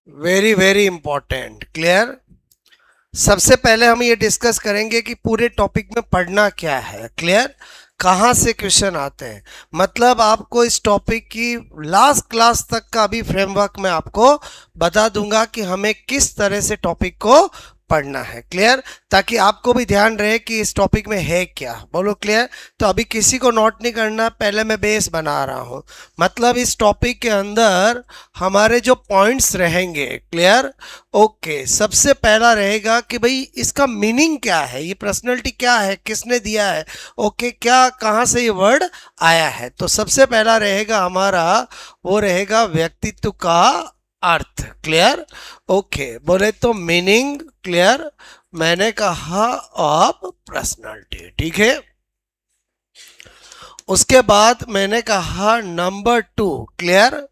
Very very important. Clear. सबसे पहले हम ये डिस्कस करेंगे कि पूरे टॉपिक में पढ़ना क्या है। क्लियर। कहाँ से क्वेश्चन आते हैं, मतलब आपको इस टॉपिक की लास्ट क्लास तक का भी फ्रेमवर्क मैं आपको बता दूंगा कि हमें किस तरह से टॉपिक को पढ़ना है। क्लियर। ताकि आपको भी ध्यान रहे कि इस टॉपिक में है क्या। बोलो क्लियर। तो अभी किसी को नोट नहीं करना, पहले मैं बेस बना रहा हूँ। मतलब इस टॉपिक के अंदर हमारे जो पॉइंट्स रहेंगे। क्लियर। ओके। सबसे पहला रहेगा कि भाई इसका मीनिंग क्या है, ये पर्सनैलिटी क्या है, किसने दिया है। ओके। क्या, कहाँ से ये वर्ड आया है। तो सबसे पहला रहेगा हमारा, वो रहेगा व्यक्तित्व का अर्थ। क्लियर। ओके। बोले तो मीनिंग। क्लियर। मैंने कहा ऑफ पर्सनालिटी। ठीक है। उसके बाद मैंने कहा नंबर 2। क्लियर।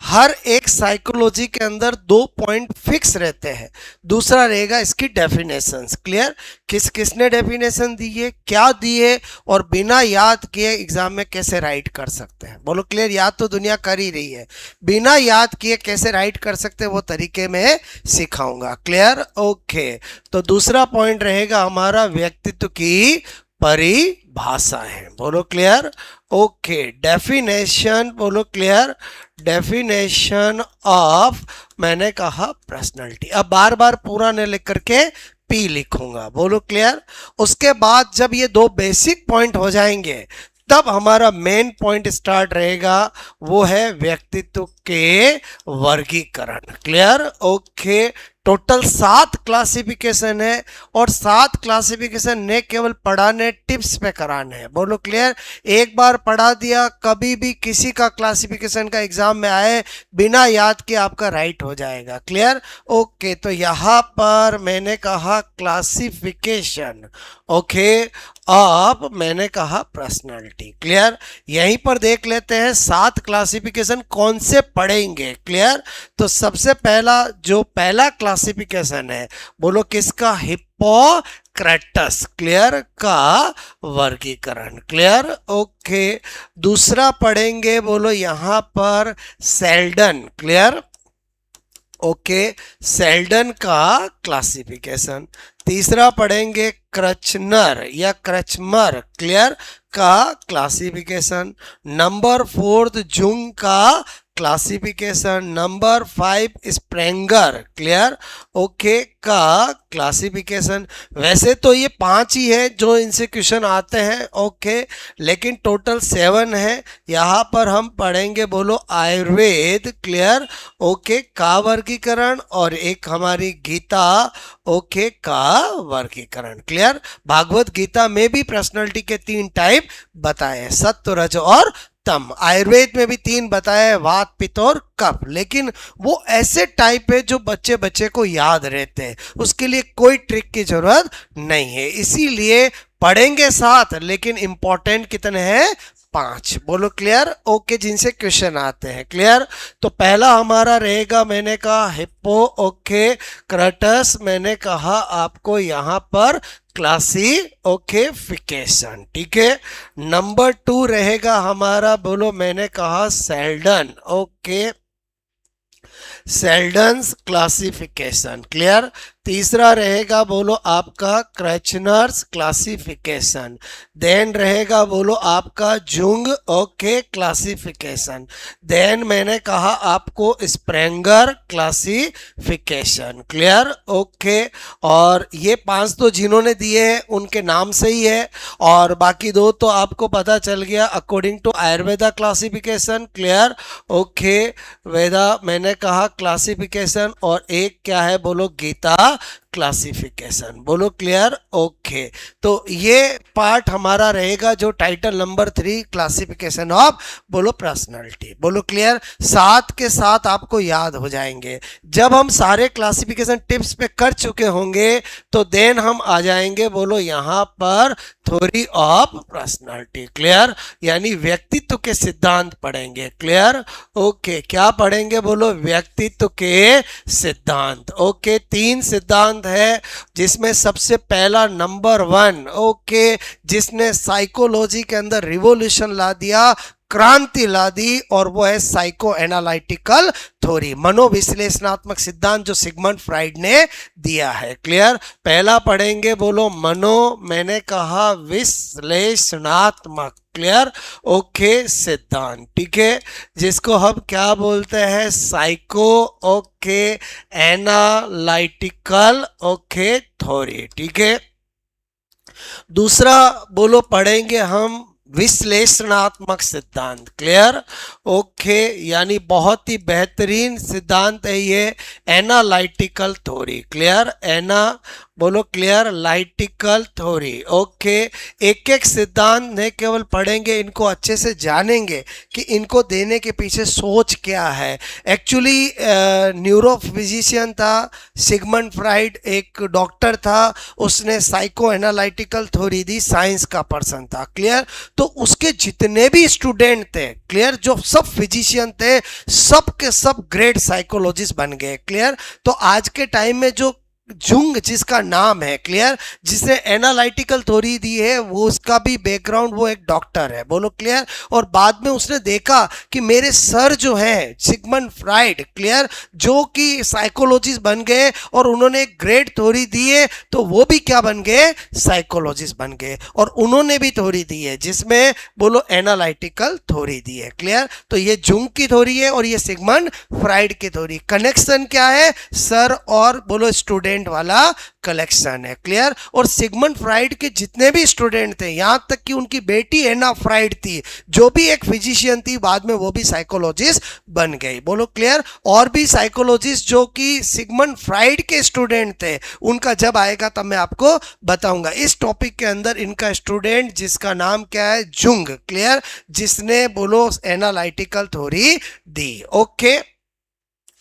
हर एक साइकोलॉजी के अंदर 2 पॉइंट फिक्स रहते हैं। दूसरा रहेगा इसकी डेफिनेशंस। क्लियर। किस किसने डेफिनेशन दी है, क्या दी है, और बिना याद किए एग्जाम में कैसे राइट कर सकते हैं। बोलो क्लियर। याद तो दुनिया कर ही रही है, बिना याद किए कैसे राइट कर सकते हैं वो तरीके में सिखाऊंगा। क्लियर। ओके। तो दूसरा पॉइंट रहेगा हमारा व्यक्तित्व की परिभाषा है। बोलो क्लियर। ओके। डेफिनेशन। बोलो क्लियर। डेफिनेशन ऑफ, मैंने कहा पर्सनालिटी। अब बार बार पूरा नहीं लिख करके पी लिखूंगा। बोलो क्लियर। उसके बाद जब ये 2 बेसिक पॉइंट हो जाएंगे तब हमारा मेन पॉइंट स्टार्ट रहेगा, वो है व्यक्तित्व के वर्गीकरण। क्लियर। ओके। टोटल 7 क्लासिफिकेशन है, और 7 क्लासिफिकेशन ने केवल पढ़ाने, टिप्स पे कराने हैं। बोलो क्लियर। एक बार पढ़ा दिया, कभी भी किसी का क्लासिफिकेशन का एग्जाम में आए, बिना याद के आपका राइट हो जाएगा। क्लियर। ओके। तो यहां पर मैंने कहा क्लासिफिकेशन। ओके। अब मैंने कहा पर्सनालिटी। क्लियर। यहीं पर देख लेते हैं 7 क्लासिफिकेशन कौन से पढ़ेंगे। क्लियर। तो सबसे पहला, जो पहला क्लासिफिकेशन है, बोलो किसका, हिप्पोक्रेटस। क्लियर। का वर्गीकरण। क्लियर। ओके। दूसरा पढ़ेंगे, बोलो यहां पर सेल्डन। क्लियर। ओके। सेल्डन का क्लासिफिकेशन। तीसरा पढ़ेंगे क्रचनर या क्रचमर। क्लियर। का क्लासिफिकेशन। नंबर 4 जुंग का क्लासिफिकेशन। नंबर 5 स्प्रेंगर। क्लियर। ओके। का क्लासिफिकेशन। वैसे तो ये 5 ही है जो इनसे क्वेश्चन आते हैं। ओके। लेकिन टोटल 7 है। यहाँ पर हम पढ़ेंगे, बोलो आयुर्वेद। क्लियर। ओके। का वर्गीकरण, और एक हमारी गीता। ओके। का वर्गीकरण। क्लियर। भागवत गीता में भी पर्सनालिटी के 3 टाइप बताए हैं, सत्व, रज और तम। आयुर्वेद में भी 3 बताए, वात, पित्त और कफ। लेकिन वो ऐसे टाइप है जो बच्चे बच्चे को याद रहते हैं, उसके लिए कोई ट्रिक की जरूरत नहीं है। इसीलिए पढ़ेंगे 7, लेकिन इंपॉर्टेंट कितने हैं, 5। बोलो क्लियर। ओके। जिनसे क्वेश्चन आते हैं। क्लियर। तो पहला हमारा रहेगा, मैंने कहा हिप्पो। ओके। क्रटस। मैंने कहा आपको यहां पर क्लासिफिकेशन। ठीक है। नंबर 2 रहेगा हमारा, बोलो मैंने कहा सेल्डन। ओके। सेल्डन्स क्लासिफिकेशन। क्लियर। तीसरा रहेगा, बोलो आपका क्रचनर्स क्लासिफिकेशन। देन रहेगा, बोलो आपका जुंग। ओके। क्लासिफिकेशन। देन मैंने कहा आपको स्प्रेंगर क्लासिफिकेशन। क्लियर। ओके। और ये 5 तो जिन्होंने दिए हैं उनके नाम से ही है, और बाकी 2 तो आपको पता चल गया according to Ayurveda classification. Clear. Okay. Veda मैंने कहा क्लासिफिकेशन, और एक क्या है, बोलो गीता क्लासिफिकेशन। बोलो क्लियर। ओके। तो ये पार्ट हमारा रहेगा जो टाइटल नंबर 3 क्लासिफिकेशन ऑफ, बोलो पर्सनालिटी। बोलो क्लियर। 7 के 7 आपको याद हो जाएंगे। जब हम सारे क्लासिफिकेशन टिप्स पे कर चुके होंगे तो देन हम आ जाएंगे, बोलो यहां पर थ्योरी ऑफ पर्सनालिटी। क्लियर। यानी व्यक्तित्व के सिद्धांत पढ़ेंगे। क्लियर। ओके। क्या पढ़ेंगे, बोलो व्यक्तित्व के सिद्धांत। ओके। 3 सिद्धांत है, जिसमें सबसे पहला नंबर 1, ओके, जिसने साइकोलॉजी के अंदर रिवॉल्यूशन ला दिया, क्रांति ला दी, और वो है साइको एनालिटिकल थ्योरी, मनोविश्लेषणात्मक सिद्धांत जो सिगमंड फ्राइड ने दिया है। क्लियर? पहला पढ़ेंगे, बोलो मैंने कहा विश्लेषणात्मक, क्लियर, ओके, सिद्धांत, ठीक है, जिसको हम क्या बोलते हैं, psycho, okay, analytical, okay, theory, ठीक है। दूसरा बोलो पढ़ेंगे हम विश्लेषणात्मक सिद्धांत, क्लियर, ओके, यानी बहुत ही बेहतरीन सिद्धांत है ये, एनालिटिकल थ्योरी, क्लियर, बोलो क्लियर, लाइटिकल थ्योरी, ओके। एक एक सिद्धांत नहीं केवल पढ़ेंगे, इनको अच्छे से जानेंगे कि इनको देने के पीछे सोच क्या है। एक्चुअली न्यूरो फिजिशियन था सिगमंड फ्राइड, एक डॉक्टर था, उसने साइको एनालिटिकल थ्योरी दी, साइंस का पर्सन था, क्लियर। तो उसके जितने भी स्टूडेंट थे, क्लियर, जो सब फिजिशियन थे, सब के सब ग्रेट साइकोलॉजिस्ट बन गए, क्लियर। तो आज के टाइम में जो जुंग जिसका नाम है, क्लियर, जिसने एनालिटिकल थ्योरी दी है, वो उसका भी बैकग्राउंड, वो एक डॉक्टर है, बोलो क्लियर। और बाद में उसने देखा कि मेरे सर जो है सिगमंड फ्राइड, क्लियर, जो कि साइकोलॉजिस्ट बन गए और उन्होंने एक ग्रेट थ्योरी दी है, तो वो भी क्या बन गए, साइकोलॉजिस्ट बन गए, और उन्होंने भी थ्योरी दी है जिसमें बोलो एनालिटिकल थ्योरी दी है, क्लियर। तो ये जुंग की थ्योरी है और ये सिगमंड फ्राइड की थ्योरी, कनेक्शन क्या है, सर और बोलो स्टूडेंट वाला कलेक्शन है, क्लियर। और सिगमंड फ्राइड के जितने भी स्टूडेंट थे, यहां तक कि उनकी बेटी एना फ्राइड थी, जो भी एक फिजिशियन थी, बाद में वो भी साइकोलॉजिस्ट बन गई, बोलो क्लियर। और भी साइकोलॉजिस्ट जो कि सिगमंड फ्राइड के स्टूडेंट थे, उनका जब आएगा तब मैं आपको बताऊंगा। इस टॉपिक के अंदर इनका स्टूडेंट जिसका नाम क्या है, जुंग, क्लियर, जिसने बोलो एनालिटिकल थ्योरी दी, ओके।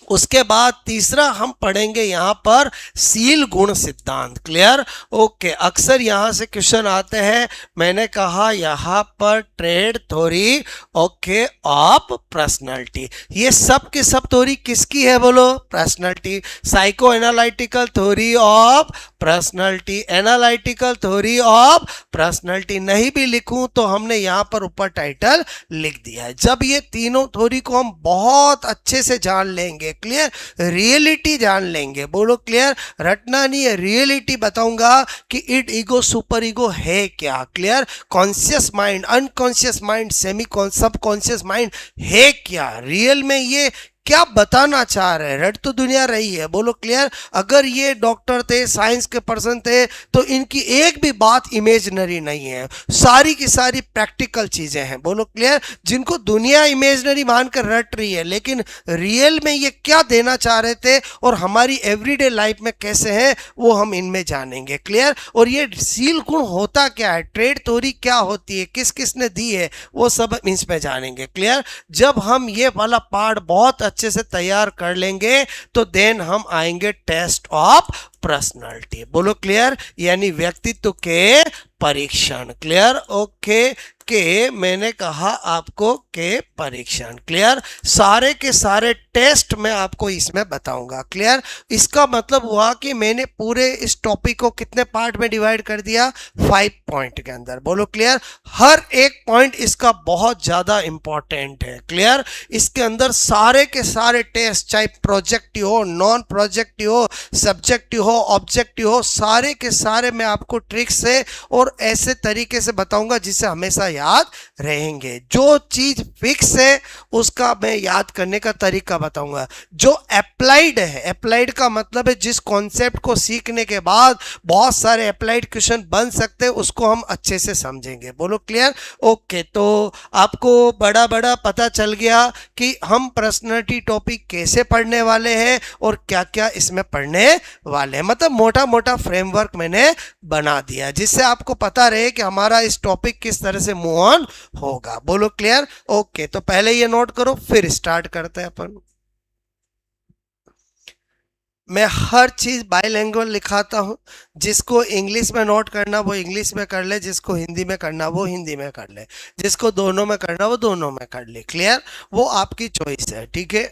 उसके बाद तीसरा हम पढ़ेंगे यहां पर सील गुण सिद्धांत, क्लियर, ओके। अक्सर यहां से क्वेश्चन आते हैं, मैंने कहा यहां पर trade theory, okay, of personality, ये सब की सब थ्योरी किसकी है, बोलो personality, psycho analytical theory of personality, analytical theory of personality. नहीं भी लिखूं तो हमने यहां पर ऊपर टाइटल लिख दिया है। जब ये तीनों थ्योरी को हम बहुत अच्छे से जान लेंगे, क्लियर, रियलिटी जान लेंगे, बोलो क्लियर, रटना नहीं है, रियलिटी बताऊंगा कि इड ईगो सुपर ईगो है क्या, clear, conscious mind, unconscious mind, semi subconscious mind है क्या, रियल में ये क्या बताना चाह रहे हैं, रट तो दुनिया रही है, बोलो क्लियर। अगर ये डॉक्टर थे, साइंस के पर्सन थे, तो इनकी एक भी बात इमेजनरी नहीं है, सारी की सारी प्रैक्टिकल चीजें हैं, बोलो क्लियर, जिनको दुनिया इमेजनरी मानकर रट रही है, लेकिन रियल में ये क्या देना चाह रहे थे और हमारी एवरीडे लाइफ में कैसे है, वो हम इनमें जानेंगे, क्लियर। और ये सील गुण होता क्या है, ट्रेड थ्योरी क्या होती है, किस किसने दी है, वो सब इसमें जानेंगे, क्लियर। जब हम ये वाला पार्ट बहुत अच्छे से तैयार कर लेंगे तो देन हम आएंगे टेस्ट ऑफ पर्सनालिटी, बोलो क्लियर, यानी व्यक्तित्व के परीक्षण, क्लियर, ओके, के मैंने कहा आपको के परीक्षण, क्लियर, सारे के सारे टेस्ट मैं आपको इसमें बताऊंगा, क्लियर। इसका मतलब हुआ कि मैंने पूरे इस टॉपिक को कितने पार्ट में डिवाइड कर दिया, 5 पॉइंट के अंदर, बोलो क्लियर। हर एक पॉइंट इसका बहुत ज्यादा इंपॉर्टेंट है, क्लियर। इसके अंदर सारे के सारे टेस्ट, चाहे प्रोजेक्टिव हो, नॉन प्रोजेक्टिव हो, सब्जेक्टिव हो, ऑब्जेक्टिव हो, सारे के सारे मैं आपको ट्रिक से और ऐसे तरीके से बताऊंगा जिससे हमेशा याद रहेंगे। जो चीज फिक्स है उसका मैं याद करने का तरीका बताऊंगा। जो अप्लाइड है, अप्लाइड का मतलब है जिस कॉन्सेप्ट को सीखने के बाद बहुत सारे अप्लाइड क्वेश्चन बन सकते हैं, उसको हम अच्छे से समझेंगे, बोलो क्लियर, ओके। तो आपको बड़ा बड़ा पता चल गया कि हम पर्सनालिटी टॉपिक कैसे पढ़ने वाले हैं और क्या क्या इसमें पढ़ने वाले हैं, मतलब मोटा मोटा फ्रेमवर्क मैंने बना दिया जिससे आपको पता रहे कि हमारा इस टॉपिक किस तरह से मूव ऑन होगा, बोलो क्लियर, ओके। तो पहले ये नोट करो, फिर स्टार्ट करते हैं अपन। मैं हर चीज बाइलिंगुअल लिखाता हूं, जिसको इंग्लिश में नोट करना वो इंग्लिश में कर ले, जिसको हिंदी में करना वो हिंदी में कर ले, जिसको दोनों में करना वो दोनों में कर ले, क्लियर, वो आपकी चॉइस है, ठीक है।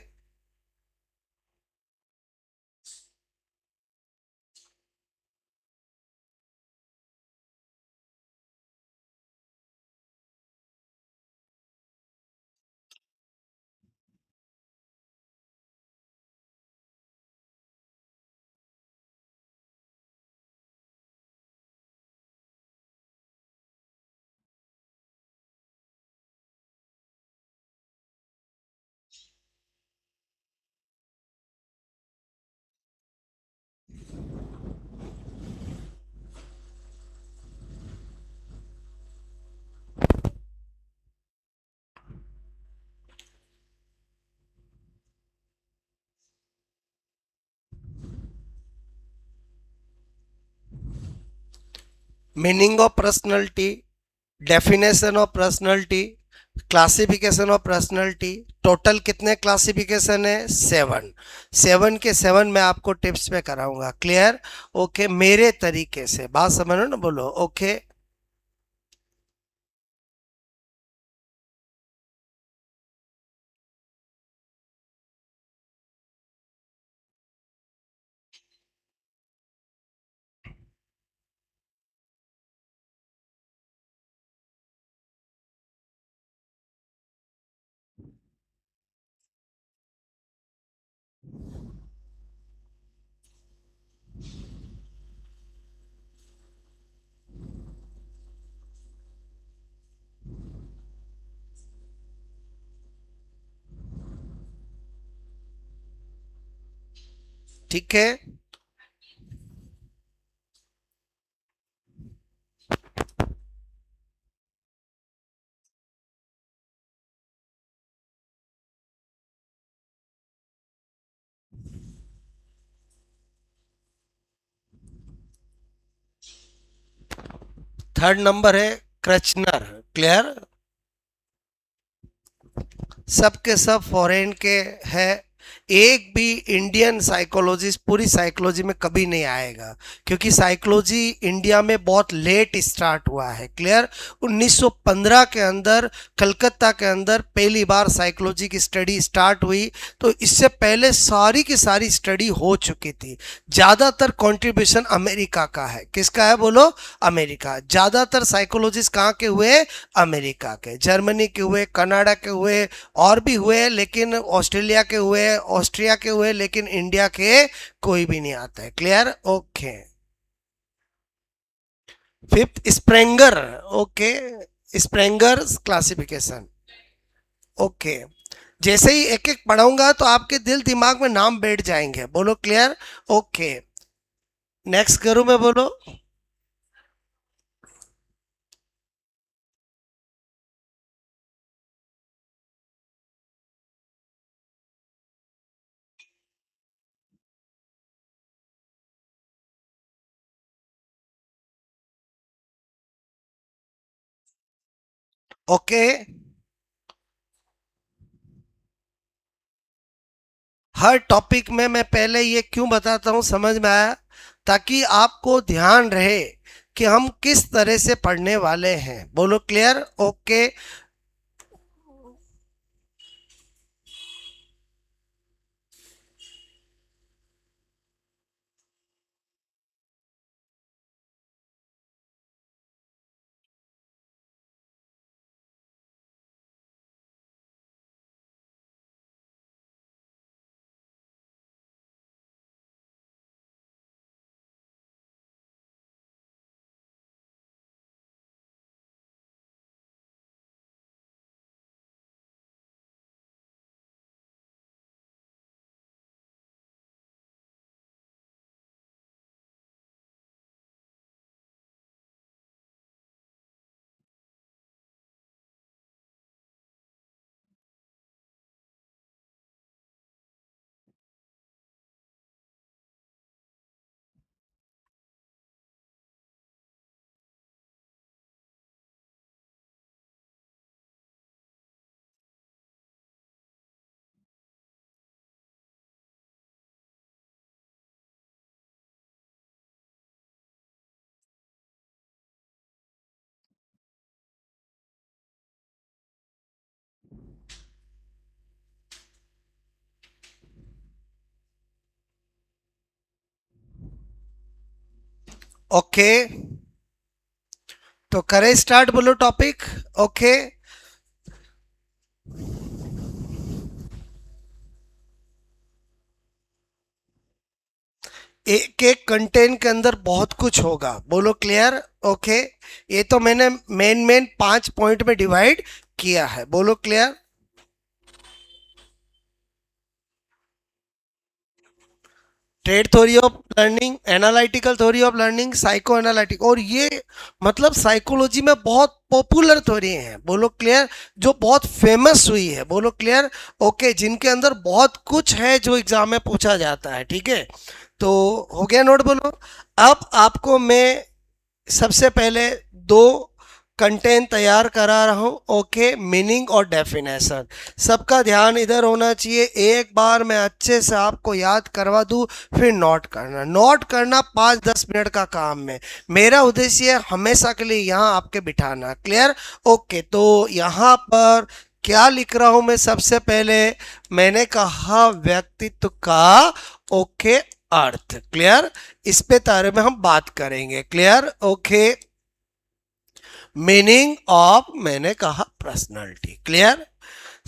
Meaning of personality, definition of personality, classification of personality. Total कितने क्लासिफिकेशन है? 7। 7 के 7 मैं आपको टिप्स पे कराऊंगा। क्लियर? ओके, मेरे तरीके से बात समझ लो ना, बोलो ओके। ठीक है, थर्ड नंबर है क्रचनर। क्लियर? सब के सब फॉरेन के हैं। एक भी इंडियन साइकोलॉजिस्ट पूरी साइकोलॉजी में कभी नहीं आएगा, क्योंकि साइकोलॉजी इंडिया में बहुत लेट स्टार्ट हुआ है। क्लियर? 1915 के अंदर कलकत्ता के अंदर पहली बार साइकोलॉजी की स्टडी स्टार्ट हुई। तो इससे पहले सारी की सारी स्टडी हो चुकी थी। ज़्यादातर कंट्रीब्यूशन अमेरिका का है। किसका है बोलो? अमेरिका। ज़्यादातर साइकोलॉजिस्ट कहाँ के हुए? अमेरिका के, जर्मनी के हुए, कनाडा के हुए, और भी हुए, लेकिन ऑस्ट्रेलिया के हुए, ऑस्ट्रिया के हुए, लेकिन इंडिया के कोई भी नहीं आता है। Clear? Okay. Fifth Spranger. Okay, Spranger classification. Okay, जैसे ही एक एक पढ़ाऊंगा तो आपके दिल दिमाग में नाम बैठ जाएंगे। बोलो क्लियर? ओके, नेक्स्ट करूं मैं? बोलो। ओके, हर टॉपिक में मैं पहले ये क्यों बताता हूं, समझ में आया? ताकि आपको ध्यान रहे कि हम किस तरह से पढ़ने वाले हैं। बोलो क्लियर? ओके। ओके, तो करें स्टार्ट? बोलो टॉपिक। ओके, एक एक कंटेंट के अंदर बहुत कुछ होगा। बोलो क्लियर? ओके, ये तो मैंने मेन मेन 5 पॉइंट में डिवाइड किया है। बोलो clear? Trade theory of learning, analytical theory of learning, psycho analytic, और ये मतलब साइकोलॉजी में बहुत पॉपुलर थ्योरी है। बोलो क्लियर? जो बहुत फेमस हुई है। बोलो क्लियर? ओके, जिनके अंदर बहुत कुछ है जो एग्जाम में पूछा जाता है। ठीक है, तो हो गया नोट? बोलो। अब आपको मैं सबसे पहले दो कंटेंट तैयार करा रहा हूँ, ओके, मीनिंग और डेफिनेशन। सबका ध्यान इधर होना चाहिए। एक बार मैं अच्छे से आपको याद करवा दूँ, फिर नोट करना 5-10 मिनट का काम है। मेरा उद्देश्य है हमेशा के लिए यहाँ आपके बिठाना। क्लियर? ओके, तो यहाँ पर क्या लिख रहा हूँ मैं? सबसे पहले मैंने कहा व्यक्तित्व का, ओके, अर्थ। क्लियर? इस पे तारे में हम बात करेंगे। क्लियर? ओके, मीनिंग ऑफ, मैंने कहा पर्सनालिटी। क्लियर?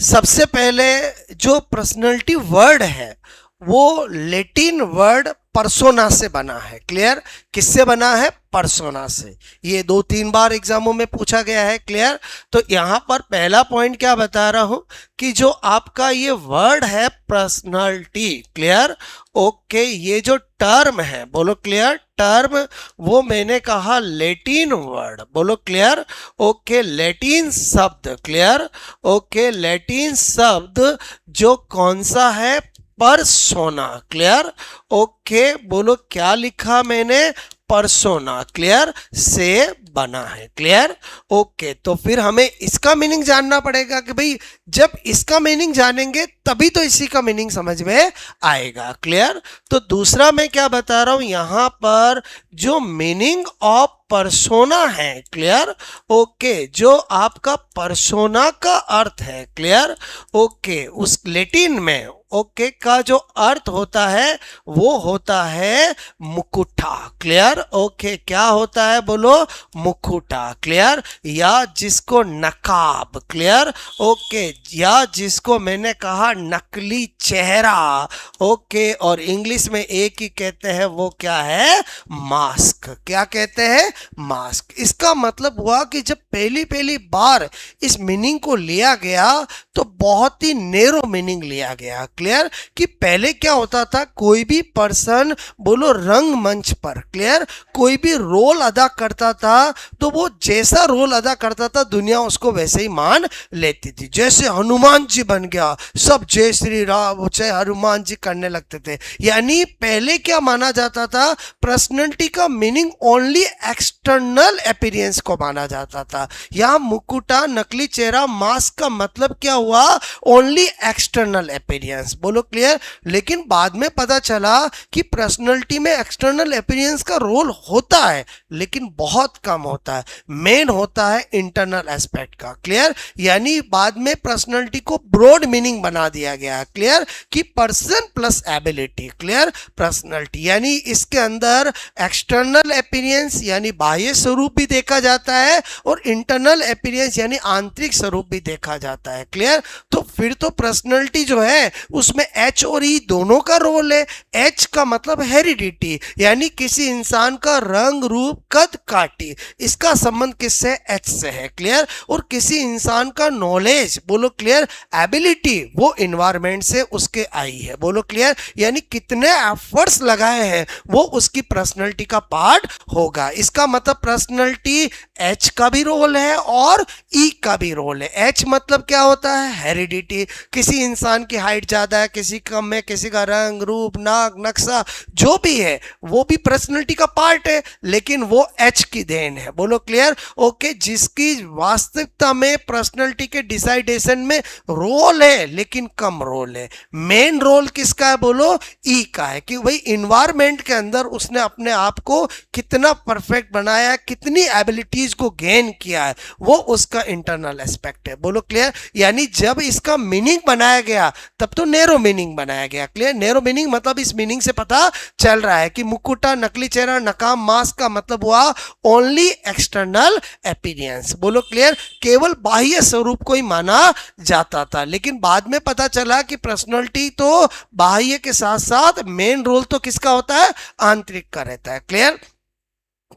सबसे पहले जो पर्सनालिटी वर्ड है वो लैटिन वर्ड पर्सोना से बना है। क्लियर? किससे बना है? पर्सोना से। ये 2-3 बार एग्जामों में पूछा गया है। क्लियर? तो यहां पर पहला पॉइंट क्या बता रहा हूं कि जो आपका ये वर्ड है पर्सनालिटी, क्लियर, ओके, ये जो टर्म है, बोलो क्लियर, टर्म, वो मैंने कहा लैटिन वर्ड, बोलो क्लियर, ओके, लैटिन शब्द। क्लियर? ओके, लैटिन शब्द जो कौन सा है? परसोना। क्लियर? ओके, बोलो क्या लिखा मैंने? परसोना। क्लियर? से बना है। क्लियर? ओके, तो फिर हमें इसका मीनिंग जानना पड़ेगा कि भाई जब इसका मीनिंग जानेंगे तभी तो इसी का मीनिंग समझ में आएगा। क्लियर? तो दूसरा मैं क्या बता रहा हूं यहां पर, जो मीनिंग ऑफ परसोना है, क्लियर, ओके, जो आपका परसोना का अर्थ है, क्लियर, ओके, उस लैटिन में, ओके, का जो अर्थ होता है वो होता है मुकुटा। क्लियर? ओके, क्या होता है? बोलो, मुकुटा। क्लियर? या जिसको नकाब, क्लियर, ओके, या जिसको मैंने कहा नकली चेहरा, ओके, और इंग्लिश में एक ही कहते हैं, वो क्या है? मास्क। क्या कहते हैं? मास्क। इसका मतलब हुआ कि जब पहली बार इस मीनिंग को लिया गया तो बहुत ही नेरो मीनिंग लिया गया। क्लियर? कि पहले क्या होता था, कोई भी पर्सन, बोलो रंगमंच पर, क्लियर, कोई भी रोल अदा करता था तो वो जैसा रोल अदा करता था दुनिया उसको वैसे ही मान लेती थी। जैसे हनुमान जी बन गया, सब जय श्री राम जय हनुमान जी करने लगते थे। यानी पहले क्या माना जाता था, पर्सनैलिटी का मीनिंग ओनली एक्सटर्नल अपीयरेंस को माना जाता था। यहाँ मुकुटा, नकली चेहरा, मास्क का मतलब क्या हुआ? Only external appearance. बोलो क्लियर? लेकिन बाद में पता चला कि पर्सनैलिटी में एक्सटर्नल अपीयरेंस का रोल होता है लेकिन बहुत कम होता है। मेन होता है इंटरनल एस्पेक्ट का। क्लियर? यानी बाद में पर्सनैलिटी को ब्रॉड मीनिंग बना दिया गया। क्लियर? कि person plus ability. Clear? Personality यानी इसके अंदर एक्सटर्नल अपीयरेंस यानी बाह्य स्वरूप भी देखा जाता है और इंटरनल अपीयरेंस यानी आंतरिक स्वरूप भी देखा जाता है। क्लियर? तो फिर तो पर्सनैलिटी जो है उसमें एच और ई दोनों का रोल है। एच का मतलब हेरिडिटी यानी किसी इंसान का रंग, रूप, कद, काठी, इसका संबंध किससे? एच से है। क्लियर? और किसी इंसान का नॉलेज, बोलो क्लियर, एबिलिटी, वो इन्वायरमेंट से उसके आई है। बोलो क्लियर? यानी कितने एफर्ट्स लगाए हैं वो उसकी पर्सनैलिटी का पार्ट होगा। इसका मतलब पर्सनैलिटी एच का भी रोल है और ई का भी रोल है। एच मतलब क्या होता है? हेरिडिटी, किसी इंसान की हाइट ज्यादा है, किसी कम है, किसी का रंग, रूप, नाक, नक्शा जो भी है वो भी पर्सनैलिटी का पार्ट है लेकिन वो एच की देन है। बोलो क्लियर? ओके, जिसकी वास्तविकता में पर्सनैलिटी के डिसाइडेशन में रोल है लेकिन कम रोल है। मेन रोल किसका है? बोलो ई का है कि भाई इन्वायरमेंट के अंदर उसने अपने आप को कितना परफेक्ट बनाया है, कितनी एबिलिटीज को गेन किया है, वो उसका इंटरनल एस्पेक्ट है। बोलो क्लियर? यानी जब इसका मीनिंग बनाया गया तब तो नैरो मीनिंग बनाया गया। क्लियर? नैरो मीनिंग मतलब इस मीनिंग से पता चल रहा है कि मुकुटा, नकली चेहरा, नकाब, मास्क का मतलब हुआ ओनली एक्सटर्नल अपीयरेंस। बोलो क्लियर? केवल बाह्य स्वरूप को ही माना जाता था लेकिन बाद में पता चला कि पर्सनैलिटी तो बाह्य के साथ साथ मेन रोल तो किसका होता है? आंतरिक का रहता है। क्लियर?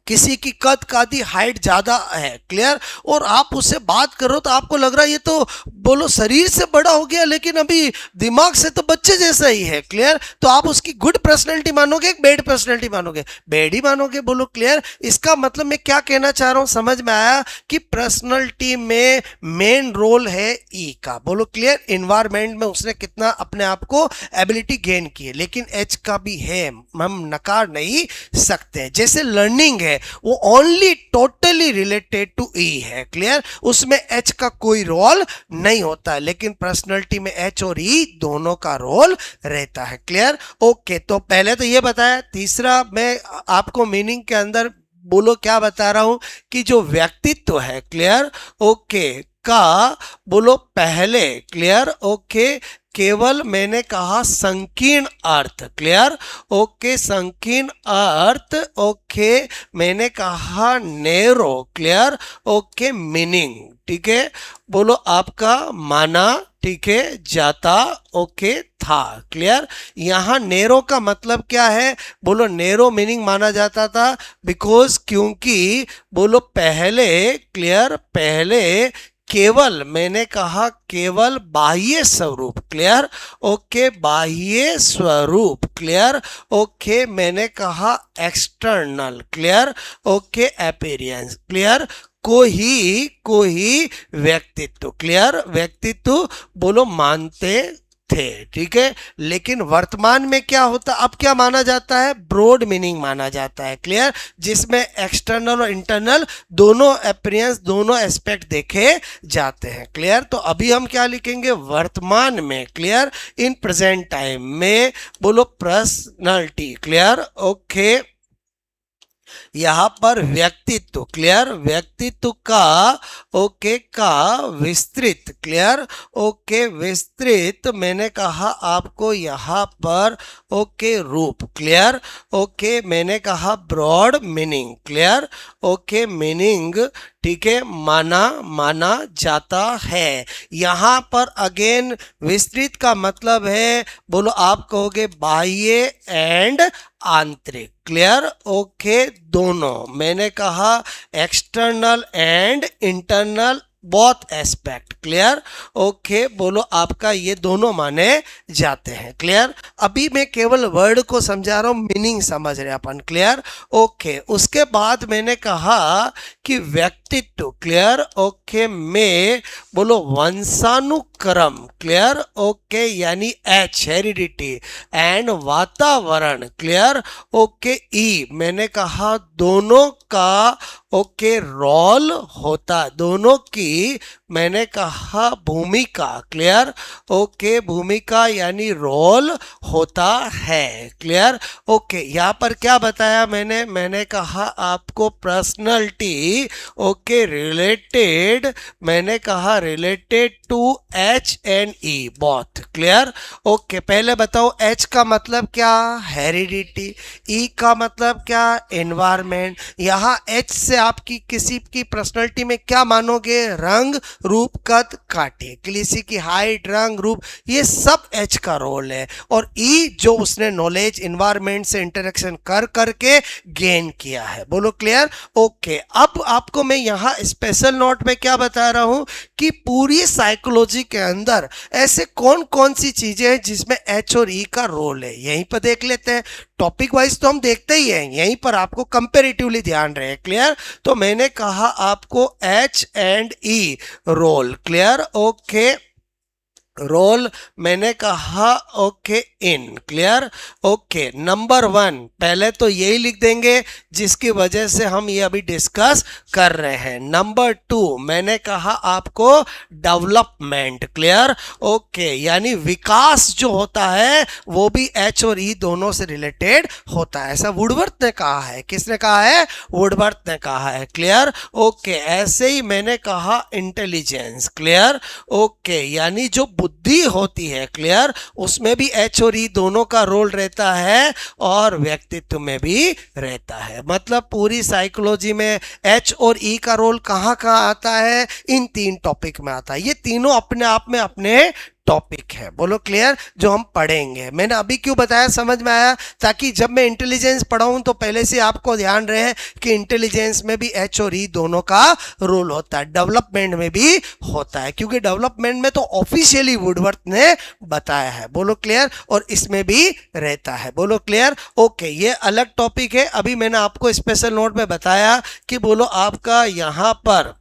किसी की कद कादी हाइट ज्यादा है, क्लियर, और आप उससे बात करो तो आपको लग रहा है ये तो बोलो शरीर से बड़ा हो गया लेकिन अभी दिमाग से तो बच्चे जैसा ही है। क्लियर? तो आप उसकी गुड पर्सनैलिटी मानोगे, बैड पर्सनैलिटी मानोगे? बैड ही मानोगे। बोलो क्लियर? इसका मतलब मैं क्या कहना चाह रहा हूं, समझ में आया कि पर्सनैलिटी में मेन रोल है ई का। बोलो क्लियर? इन्वायरमेंट में उसने कितना अपने आप को एबिलिटी गेन की है लेकिन एच का भी है, हम नकार नहीं सकते। जैसे लर्निंग है, वो ओनली टोटली रिलेटेड टू ई है, क्लियर। उसमें एच का कोई रोल नहीं होता है, लेकिन पर्सनैलिटी में एच और ई दोनों का रोल रहता है, क्लियर। ओके, तो पहले तो ये बताया। तीसरा मैं आपको मीनिंग के अंदर बोलो क्या बता रहा हूं कि जो व्यक्तित्व है, क्लियर, ओके, का बोलो पहले, क्लियर, ओके, केवल मैंने कहा संकीर्ण अर्थ, क्लियर, ओके, संकीर्ण अर्थ, ओके, मैंने कहा नैरो, क्लियर, ओके, मीनिंग, ठीक है, बोलो आपका माना, ठीक है, जाता, ओके, था, क्लियर। यहां नैरो का मतलब क्या है, बोलो नैरो मीनिंग माना जाता था बिकॉज, क्योंकि बोलो पहले, क्लियर, पहले केवल, मैंने कहा केवल बाह्य स्वरूप, क्लियर, ओके, बाह्य स्वरूप, क्लियर, ओके, मैंने कहा external, clear, okay, appearance, clear, कोई व्यक्तित्व, क्लियर, व्यक्तित्व बोलो मानते थे, ठीक है। लेकिन वर्तमान में क्या होता, अब क्या माना जाता है, ब्रॉड मीनिंग माना जाता है, क्लियर, जिसमें एक्सटर्नल और इंटरनल दोनों अपीयरेंस, दोनों एस्पेक्ट देखे जाते हैं, क्लियर। तो अभी हम क्या लिखेंगे, वर्तमान में, क्लियर, इन प्रेजेंट टाइम में बोलो पर्सनालिटी, क्लियर, ओके, यहां पर व्यक्तित्व, क्लियर, व्यक्तित्व का, ओके, का विस्तृत, क्लियर, ओके, विस्तृत, मैंने कहा आपको यहां पर, ओके, रूप, क्लियर, ओके, मैंने कहा broad meaning, clear, okay, meaning, ठीक है, माना जाता है। यहां पर अगेन विस्तृत का मतलब है, बोलो आप कहोगे बाह्य एंड आंतरिक, क्लियर, ओके, दोनों, मैंने कहा external and internal both aspect, clear, okay, बोलो आपका ये दोनों माने जाते हैं, क्लियर। अभी मैं केवल वर्ड को समझा रहा हूं, मीनिंग समझ रहे अपन, क्लियर, ओके। उसके बाद मैंने कहा कि व्यक्तित्व, क्लियर, ओके, में बोलो वंशानुक्रम, क्लियर, ओके, यानी एच हेरिडिटी एंड वातावरण, क्लियर, ओके, ई, मैंने कहा दोनों का, ओके, रोल होता, दोनों की, मैंने कहा भूमिका, क्लियर, ओके, भूमिका यानी रोल होता है, क्लियर, ओके। यहां पर क्या बताया मैंने कहा आपको पर्सनैलिटी, ओके, रिलेटेड, मैंने कहा related to H and E both, clear, okay. पहले बताओ एच का मतलब क्या, हेरिडिटी, ई का मतलब क्या, एनवायरमेंट। यहां एच से आपकी किसी की पर्सनैलिटी में क्या मानोगे, रंग, रूप, कद, काटे, किसी की हाइट, रंग, रूप, ये सब एच का रोल है। और ई जो उसने नॉलेज एनवायरमेंट से इंटरेक्शन कर करके गेन किया है, बोलो क्लियर, ओके। अब आपको मैं यहां स्पेशल नोट में क्या बता रहा हूं कि पूरी साइकोलॉजी के अंदर ऐसे कौन कौन सी चीजें हैं जिसमें एच और ई का रोल है, यहीं पर देख लेते हैं। टॉपिक वाइज तो हम देखते ही हैं, यहीं पर आपको कंपेरेटिवली ध्यान रहे, क्लियर। तो मैंने कहा आपको H and E role, clear, okay, role, मैंने कहा okay, in, clear, okay. Number 1 पहले तो यही लिख देंगे जिसकी वजह से हम ये अभी डिस्कस कर रहे हैं। नंबर 2 मैंने कहा आपको डेवलपमेंट, क्लियर, ओके, यानी विकास जो होता है वो भी एच और ई दोनों से रिलेटेड होता है, ऐसा वुडवर्थ ने कहा है। किसने कहा है, वुडवर्थ ने कहा है, क्लियर, ओके। ऐसे ही मैंने कहा इंटेलिजेंस, क्लियर, ओके, यानी जो बुद्धि होती है, क्लियर, उसमें भी एच और ई दोनों का रोल रहता है और व्यक्तित्व में भी रहता है। मतलब पूरी साइकोलॉजी में एच और ई का रोल कहाँ कहाँ आता है, इन 3 टॉपिक में आता है। ये तीनों अपने आप में अपने टॉपिक है, बोलो क्लियर, जो हम पढ़ेंगे। मैंने अभी क्यों बताया, समझ में आया, ताकि जब मैं इंटेलिजेंस पढ़ाऊं तो पहले से आपको ध्यान रहे कि इंटेलिजेंस में भी एच और ई दोनों का रोल होता है, डेवलपमेंट में भी होता है, क्योंकि डेवलपमेंट में तो ऑफिशियली वुडवर्थ ने बताया है, बोलो क्लियर, और इसमें भी रहता है, बोलो क्लियर, ओके। ये अलग टॉपिक है। अभी मैंने आपको स्पेशल नोट में बताया कि बोलो आपका यहां पर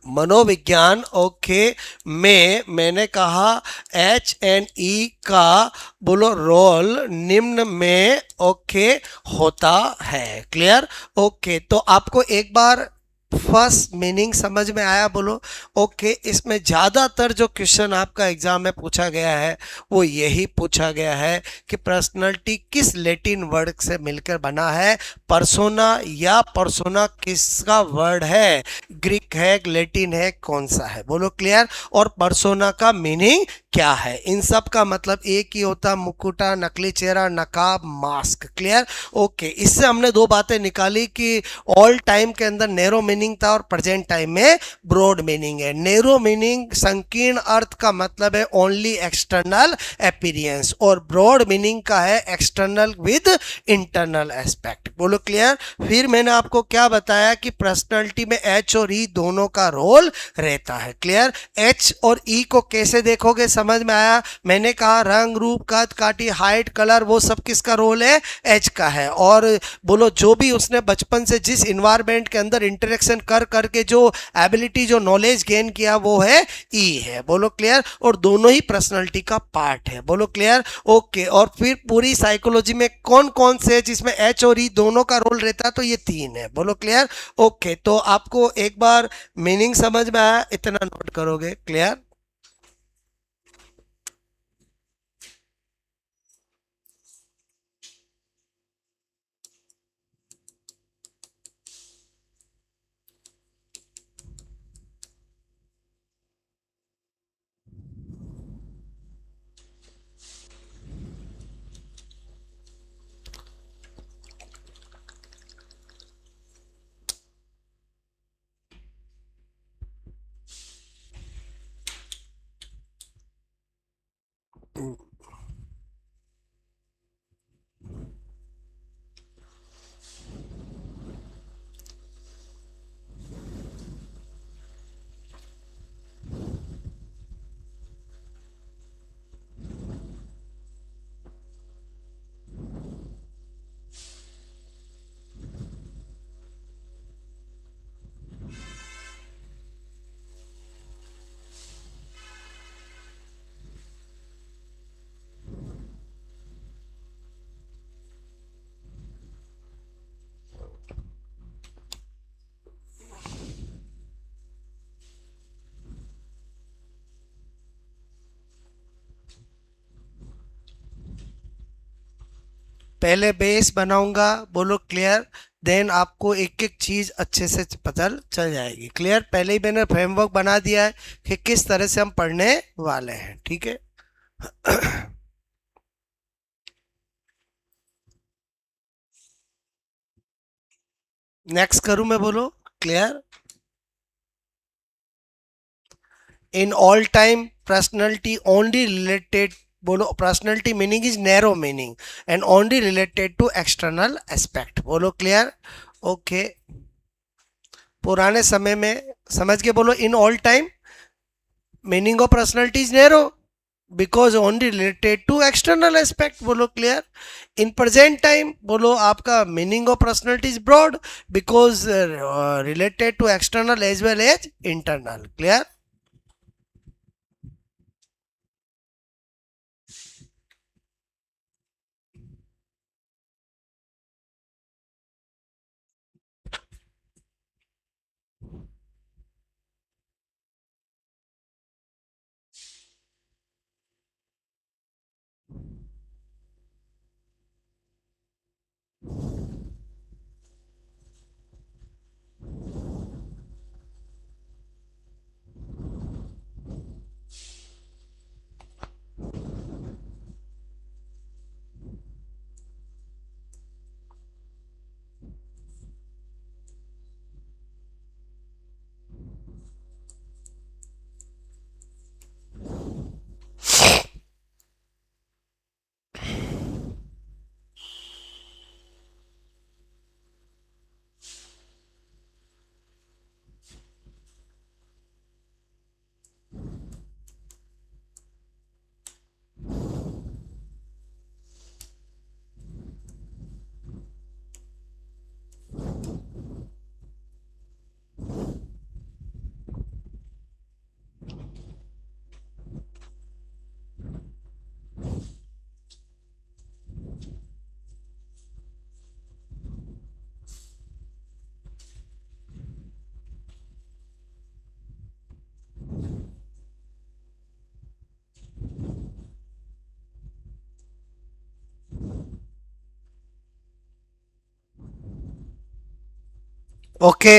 मनोविज्ञान ओके में मैंने कहा एच एन ई का बोलो रोल निम्न में ओके होता है। क्लियर। ओके तो आपको एक बार फर्स्ट मीनिंग समझ में आया बोलो। ओके इसमें ज़्यादातर जो क्वेश्चन आपका एग्जाम में पूछा गया है वो यही पूछा गया है कि पर्सनालिटी किस लैटिन वर्ड से मिलकर बना है। पर्सोना या पर्सोना किसका वर्ड है, ग्रीक है, लैटिन है, कौन सा है बोलो। क्लियर। और पर्सोना का मीनिंग क्या है, इन सब का मतलब एक ही होता, मुकुटा, नकली चेहरा, नकाब, मास्क। क्लियर। ओके इससे हमने दो बातें निकाली कि ऑल टाइम के अंदर नैरो मीनिंग था और प्रेजेंट टाइम में ब्रॉड मीनिंग है। नैरो मीनिंग संकीर्ण अर्थ का मतलब है ओनली एक्सटर्नल अपीयरेंस, और ब्रॉड मीनिंग का है एक्सटर्नल विद इंटरनल एस्पेक्ट बोलो। क्लियर। फिर मैंने आपको क्या बताया कि पर्सनालिटी में एच और ई दोनों का रोल रहता है। क्लियर। एच और ई को कैसे देखोगे समझ में आया। मैंने कहा रंग, रूप, कद, काठी, हाइट, कलर वो सब किसका रोल है, एच का है। और बोलो जो भी उसने बचपन से जिस इन्वायरमेंट के अंदर इंटरेक्शन कर करके जो एबिलिटी जो नॉलेज गेन किया वो है ई है बोलो। क्लियर। और दोनों ही पर्सनालिटी का पार्ट है बोलो। क्लियर। ओके और फिर पूरी साइकोलॉजी में कौन कौन से जिसमें एच और ई दोनों का रोल रहता है, तो ये तीन है बोलो। क्लियर। ओके तो आपको एक बार मीनिंग समझ में आया, इतना नोट करोगे। क्लियर। पहले बेस बनाऊंगा बोलो। क्लियर। देन आपको एक एक चीज अच्छे से पता चल जाएगी। क्लियर। पहले ही मैंने फ्रेमवर्क बना दिया है कि किस तरह से हम पढ़ने वाले हैं। ठीक है। नेक्स्ट करूं मैं बोलो। Clear. In all time personality only related बोलो। Personality meaning is narrow meaning and only related to external aspect बोलो। क्लियर। ओके पुराने समय में समझ के बोलो। In all time meaning of personality is narrow because only related to external aspect बोलो। Clear. In present time बोलो आपका meaning of personality is broad because related to external as well as internal. Clear. Okay,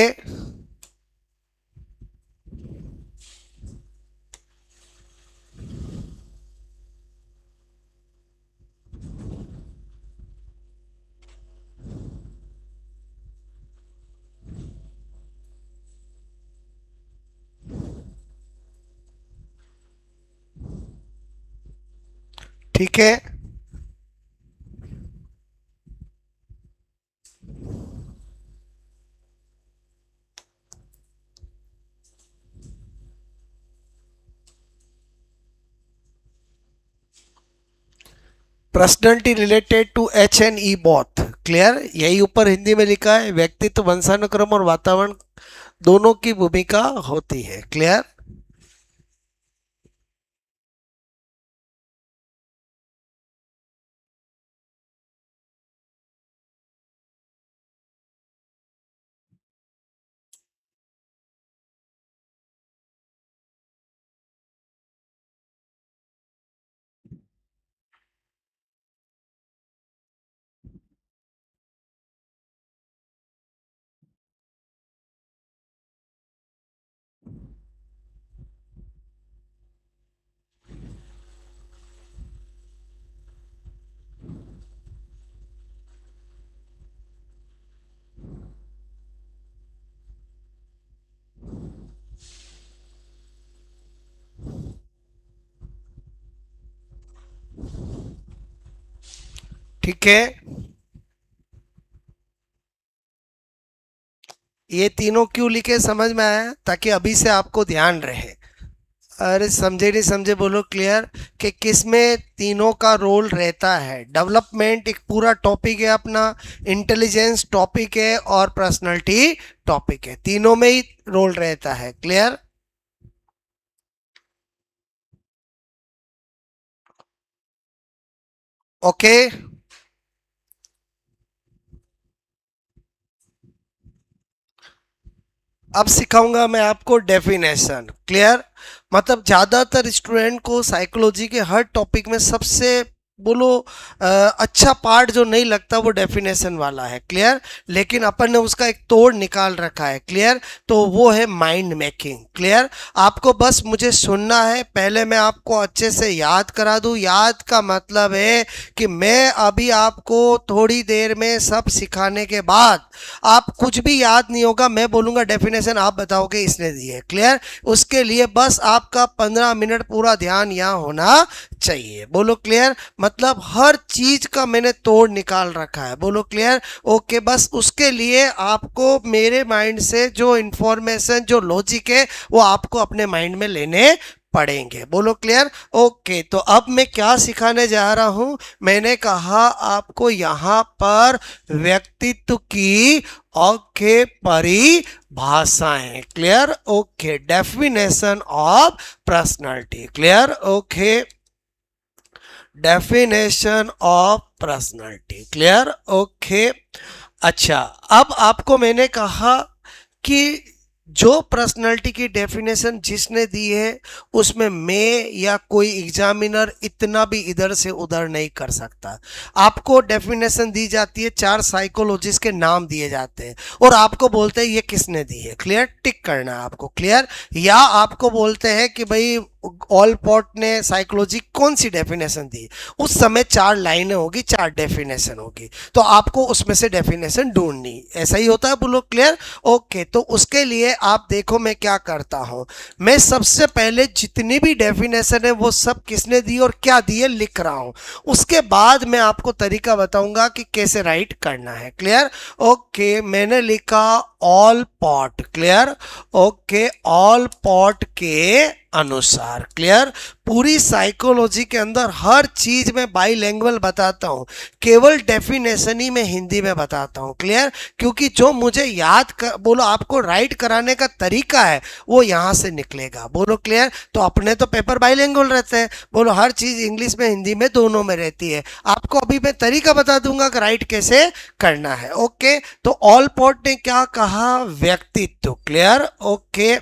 ठीक है, personality related to H and E both. Clear, यही ऊपर हिंदी में लिखा है, व्यक्तित्व वंशानुक्रम और वातावरण दोनों की भूमिका होती है। क्लियर, ठीक है, ये तीनों क्यों लिखे समझ में आया, ताकि अभी से आपको ध्यान रहे। अरे समझे नहीं समझे बोलो क्लियर, कि किसमें तीनों का रोल रहता है। डेवलपमेंट एक पूरा टॉपिक है अपना, इंटेलिजेंस टॉपिक है और पर्सनालिटी टॉपिक है, तीनों में ही रोल रहता है। क्लियर, ओके, अब सिखाऊंगा मैं आपको डेफिनेशन। क्लियर, मतलब ज्यादातर स्टूडेंट को साइकोलॉजी के हर टॉपिक में सबसे बोलो अच्छा पार्ट जो नहीं लगता वो डेफिनेशन वाला है। क्लियर, लेकिन अपन ने उसका एक तोड़ निकाल रखा है। क्लियर, तो वो है माइंड मेकिंग। क्लियर, आपको बस मुझे सुनना है, पहले मैं आपको अच्छे से याद करा दूं। याद का मतलब है कि मैं अभी आपको थोड़ी देर में सब सिखाने के बाद आप कुछ भी याद नहीं होगा, मैं बोलूंगा डेफिनेशन, आप बताओगे इसने दी है। क्लियर, उसके लिए बस आपका 15 मिनट पूरा ध्यान यहाँ होना चाहिए। बोलो क्लियर, मतलब हर चीज का मैंने तोड़ निकाल रखा है। बोलो क्लियर, ओके, बस उसके लिए आपको मेरे माइंड से जो इंफॉर्मेशन जो लॉजिक है वो आपको अपने माइंड में लेने पढ़ेंगे। बोलो क्लियर, ओके। तो अब मैं क्या सिखाने जा रहा हूं, मैंने कहा आपको यहां पर व्यक्तित्व की ओके परिभाषाएं। Clear, okay, definition of personality. Clear, okay, definition of personality. Clear, okay. अच्छा, अब आपको मैंने कहा कि जो पर्सनालिटी की डेफिनेशन जिसने दी है उसमें मैं या कोई एग्जामिनर इतना भी इधर से उधर नहीं कर सकता। आपको डेफिनेशन दी जाती है, 4 साइकोलॉजिस्ट के नाम दिए जाते हैं और आपको बोलते हैं ये किसने दी है। क्लियर, टिक करना है आपको। क्लियर, या आपको बोलते हैं कि भाई ऑलपॉट ने साइकोलॉजी कौन सी डेफिनेशन दी, उस समय 4 लाइनें होगी, 4 डेफिनेशन होगी, तो आपको उसमें से डेफिनेशन ढूंढनी। ऐसा ही होता है, बोलो क्लियर, ओके। तो उसके लिए आप देखो मैं क्या करता हूं, मैं सबसे पहले जितनी भी डेफिनेशन है वो सब किसने दी और क्या दी है लिख रहा हूं, उसके बाद मैं आपको तरीका बताऊंगा कि कैसे राइट करना है। क्लियर, ओके, मैंने लिखा all pot. Clear, okay, all pot के अनुसार। क्लियर, पूरी साइकोलॉजी के अंदर हर चीज में बाईलैंग्वेज बताता हूं, केवल डेफिनेशन ही मैं हिंदी में बताता हूं। क्लियर, क्योंकि जो मुझे बोलो आपको राइट कराने का तरीका है वो यहां से निकलेगा। बोलो क्लियर, तो अपने तो पेपर बाईलैंग्वेज रहते हैं, बोलो हर चीज इंग्लिश में हिंदी में दोनों में रहती है। आपको अभी मैं तरीका बता दूंगा कि राइट कैसे करना है। ओके, तो ऑल पॉट ने क्या कहा, व्यक्तित्व। क्लियर, ओके,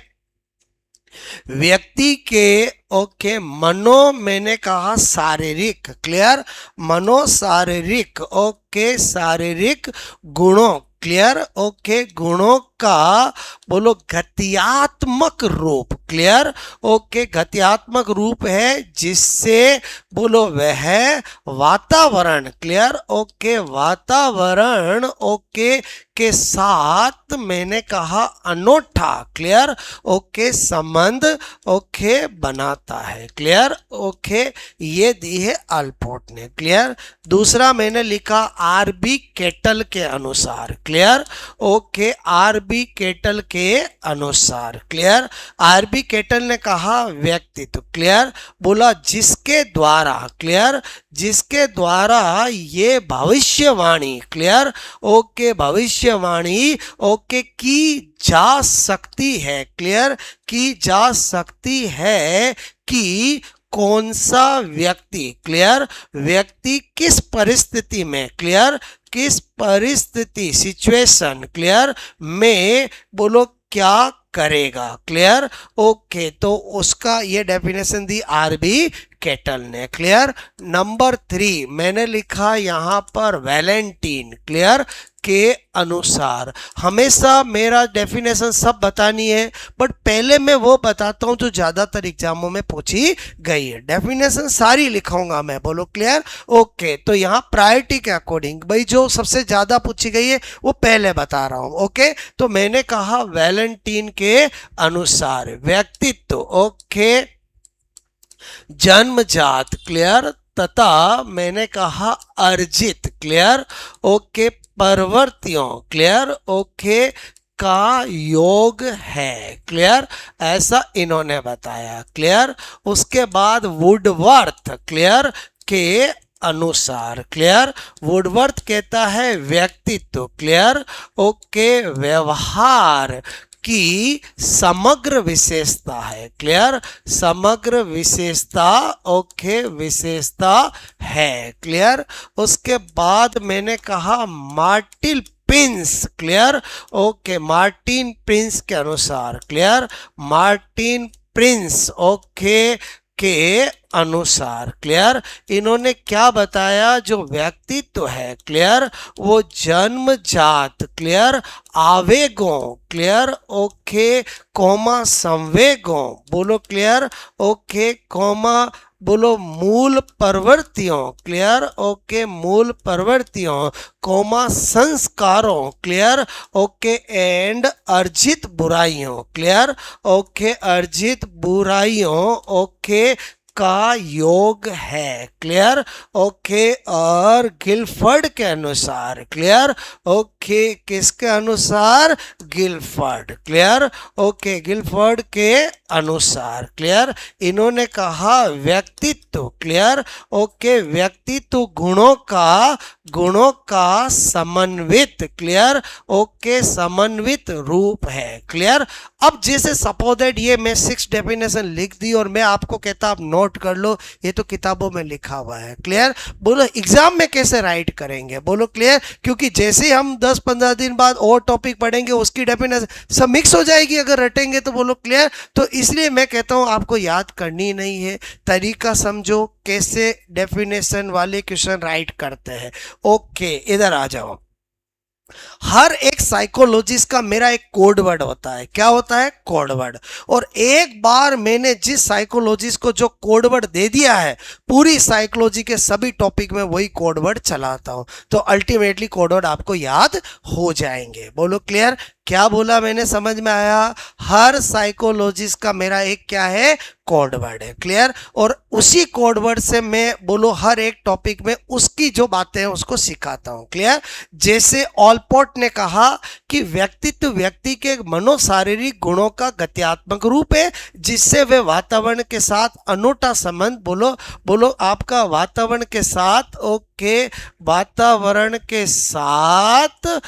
व्यक्ति के ओके मनो, मैंने कहा शारीरिक। क्लियर, मनो शारीरिक, ओके, शारीरिक गुणों। क्लियर, ओके, गुणों का बोलो गत्यात्मक रूप। क्लियर, ओके, गत्यात्मक रूप है जिससे बोलो वह वातावरण, क्लियर, ओके, वातावरण ओके के साथ मैंने कहा अनोखा, क्लियर, ओके, संबंध ओके बनाता है। क्लियर, ओके, ये दी है अल्पोर्ट ने। क्लियर, दूसरा मैंने लिखा आरबी केटल के अनुसार। क्लियर, ओके, आरबी केटल के अनुसार। क्लियर, आरबी केटल ने कहा व्यक्तित्व। क्लियर, बोला जिसके द्वारा, क्लियर, जिसके द्वारा ये भविष्यवाणी, क्लियर, ओके, भविष्यवाणी ओके की जा सकती है। क्लियर, की जा सकती है कि कौन सा व्यक्ति, क्लियर, व्यक्ति किस परिस्थिति में, क्लियर, किस परिस्थिति, सिचुएशन, क्लियर, में बोलो क्या करेगा। क्लियर, ओके, तो उसका ये डेफिनेशन दी आरबी केटल ने। क्लियर, नंबर 3 मैंने लिखा यहां पर वैलेंटीन, क्लियर, के अनुसार। हमेशा मेरा डेफिनेशन सब बतानी है, बट पहले मैं वो बताता हूं जो ज्यादातर एग्जामों में पूछी गई है। डेफिनेशन सारी लिखाऊंगा मैं, बोलो क्लियर, ओके। तो यहाँ प्रायोरिटी के अकॉर्डिंग भाई जो सबसे ज्यादा पूछी गई है वो पहले बता रहा हूं। ओके, तो मैंने कहा वैलेंटीन के अनुसार व्यक्तित्व ओके जन्मजात, क्लियर, तथा मैंने कहा अर्जित, क्लियर, ओके, प्रवृत्तियों, क्लियर, ओके, का योग है। क्लियर, ऐसा इन्होंने बताया। क्लियर, उसके बाद वुडवर्थ, क्लियर, के अनुसार। क्लियर, वुडवर्थ कहता है व्यक्तित्व, क्लियर, ओके, व्यवहार की समग्र विशेषता है। क्लियर, समग्र विशेषता ओके विशेषता है। क्लियर, उसके बाद मैंने कहा Martin Prince, clear, okay, Martin Prince के अनुसार। क्लियर, मार्टिन प्रिंस ओके के अनुसार। क्लियर, इन्होंने क्या बताया, जो व्यक्तित्व है, क्लियर, वो जन्मजात, क्लियर, आवेगों, क्लियर, ओके, कोमा संवेगों, बोलो क्लियर, ओके, कोमा बोलो मूल प्रवृत्तियों, क्लियर, ओके, मूल प्रवृत्तियों, कोमा संस्कारों, क्लियर, ओके, एंड अर्जित बुराइयों, क्लियर, ओके, अर्जित बुराइयों ओके का योग है। क्लियर, ओके, और गिलफर्ड के अनुसार। क्लियर, ओके, किसके अनुसार, गिलफर्ड। क्लियर, ओके, गिलफर्ड के अनुसार। क्लियर, इन्होंने कहा व्यक्तित्व, क्लियर, ओके, व्यक्तित्व गुणों का समन्वित, क्लियर, ओके, समन्वित रूप है। क्लियर, अब जैसे सपोज दैट ये मैं 6 डेफिनेशन लिख दी और मैं आपको कहता आप नोट कर लो, ये तो किताबों में लिखा हुआ है। क्लियर, बोलो एग्जाम में कैसे राइट करेंगे, बोलो क्लियर, क्योंकि जैसे हम 10-15 दिन बाद और टॉपिक पढ़ेंगे उसकी डेफिनेशन सब मिक्स हो जाएगी अगर रटेंगे तो। बोलो क्लियर, तो इसलिए मैं कहता हूं आपको याद करनी नहीं है, तरीका समझो कैसे डेफिनेशन वाले क्वेश्चन राइट करते हैं। ओके, इधर आ जाओ। हर एक साइकोलॉजिस्ट का मेरा एक कोड वर्ड होता है। क्या होता है, कोड वर्ड। और एक बार मैंने जिस साइकोलॉजिस्ट को जो कोड वर्ड दे दिया है, पूरी साइकोलॉजी के सभी टॉपिक में वही कोड वर्ड चलाता हूं, तो अल्टीमेटली कोड वर्ड आपको याद हो जाएंगे। बोलो क्लियर, क्या बोला मैंने, समझ में आया। हर साइकोलॉजिस्ट का मेरा एक क्या है, कोड वर्ड है। क्लियर, और उसी कोड वर्ड से मैं बोलो हर एक टॉपिक में उसकी जो बातें हैं उसको सिखाता हूं। क्लियर, जैसे ऑलपोर्ट ने कहा कि व्यक्तित्व व्यक्ति के मनोशारीरिक गुणों का गत्यात्मक रूप है जिससे वे वातावरण के साथ अनूठा संबंध, बोलो आपका वातावरण के साथ, ओके, वातावरण के साथ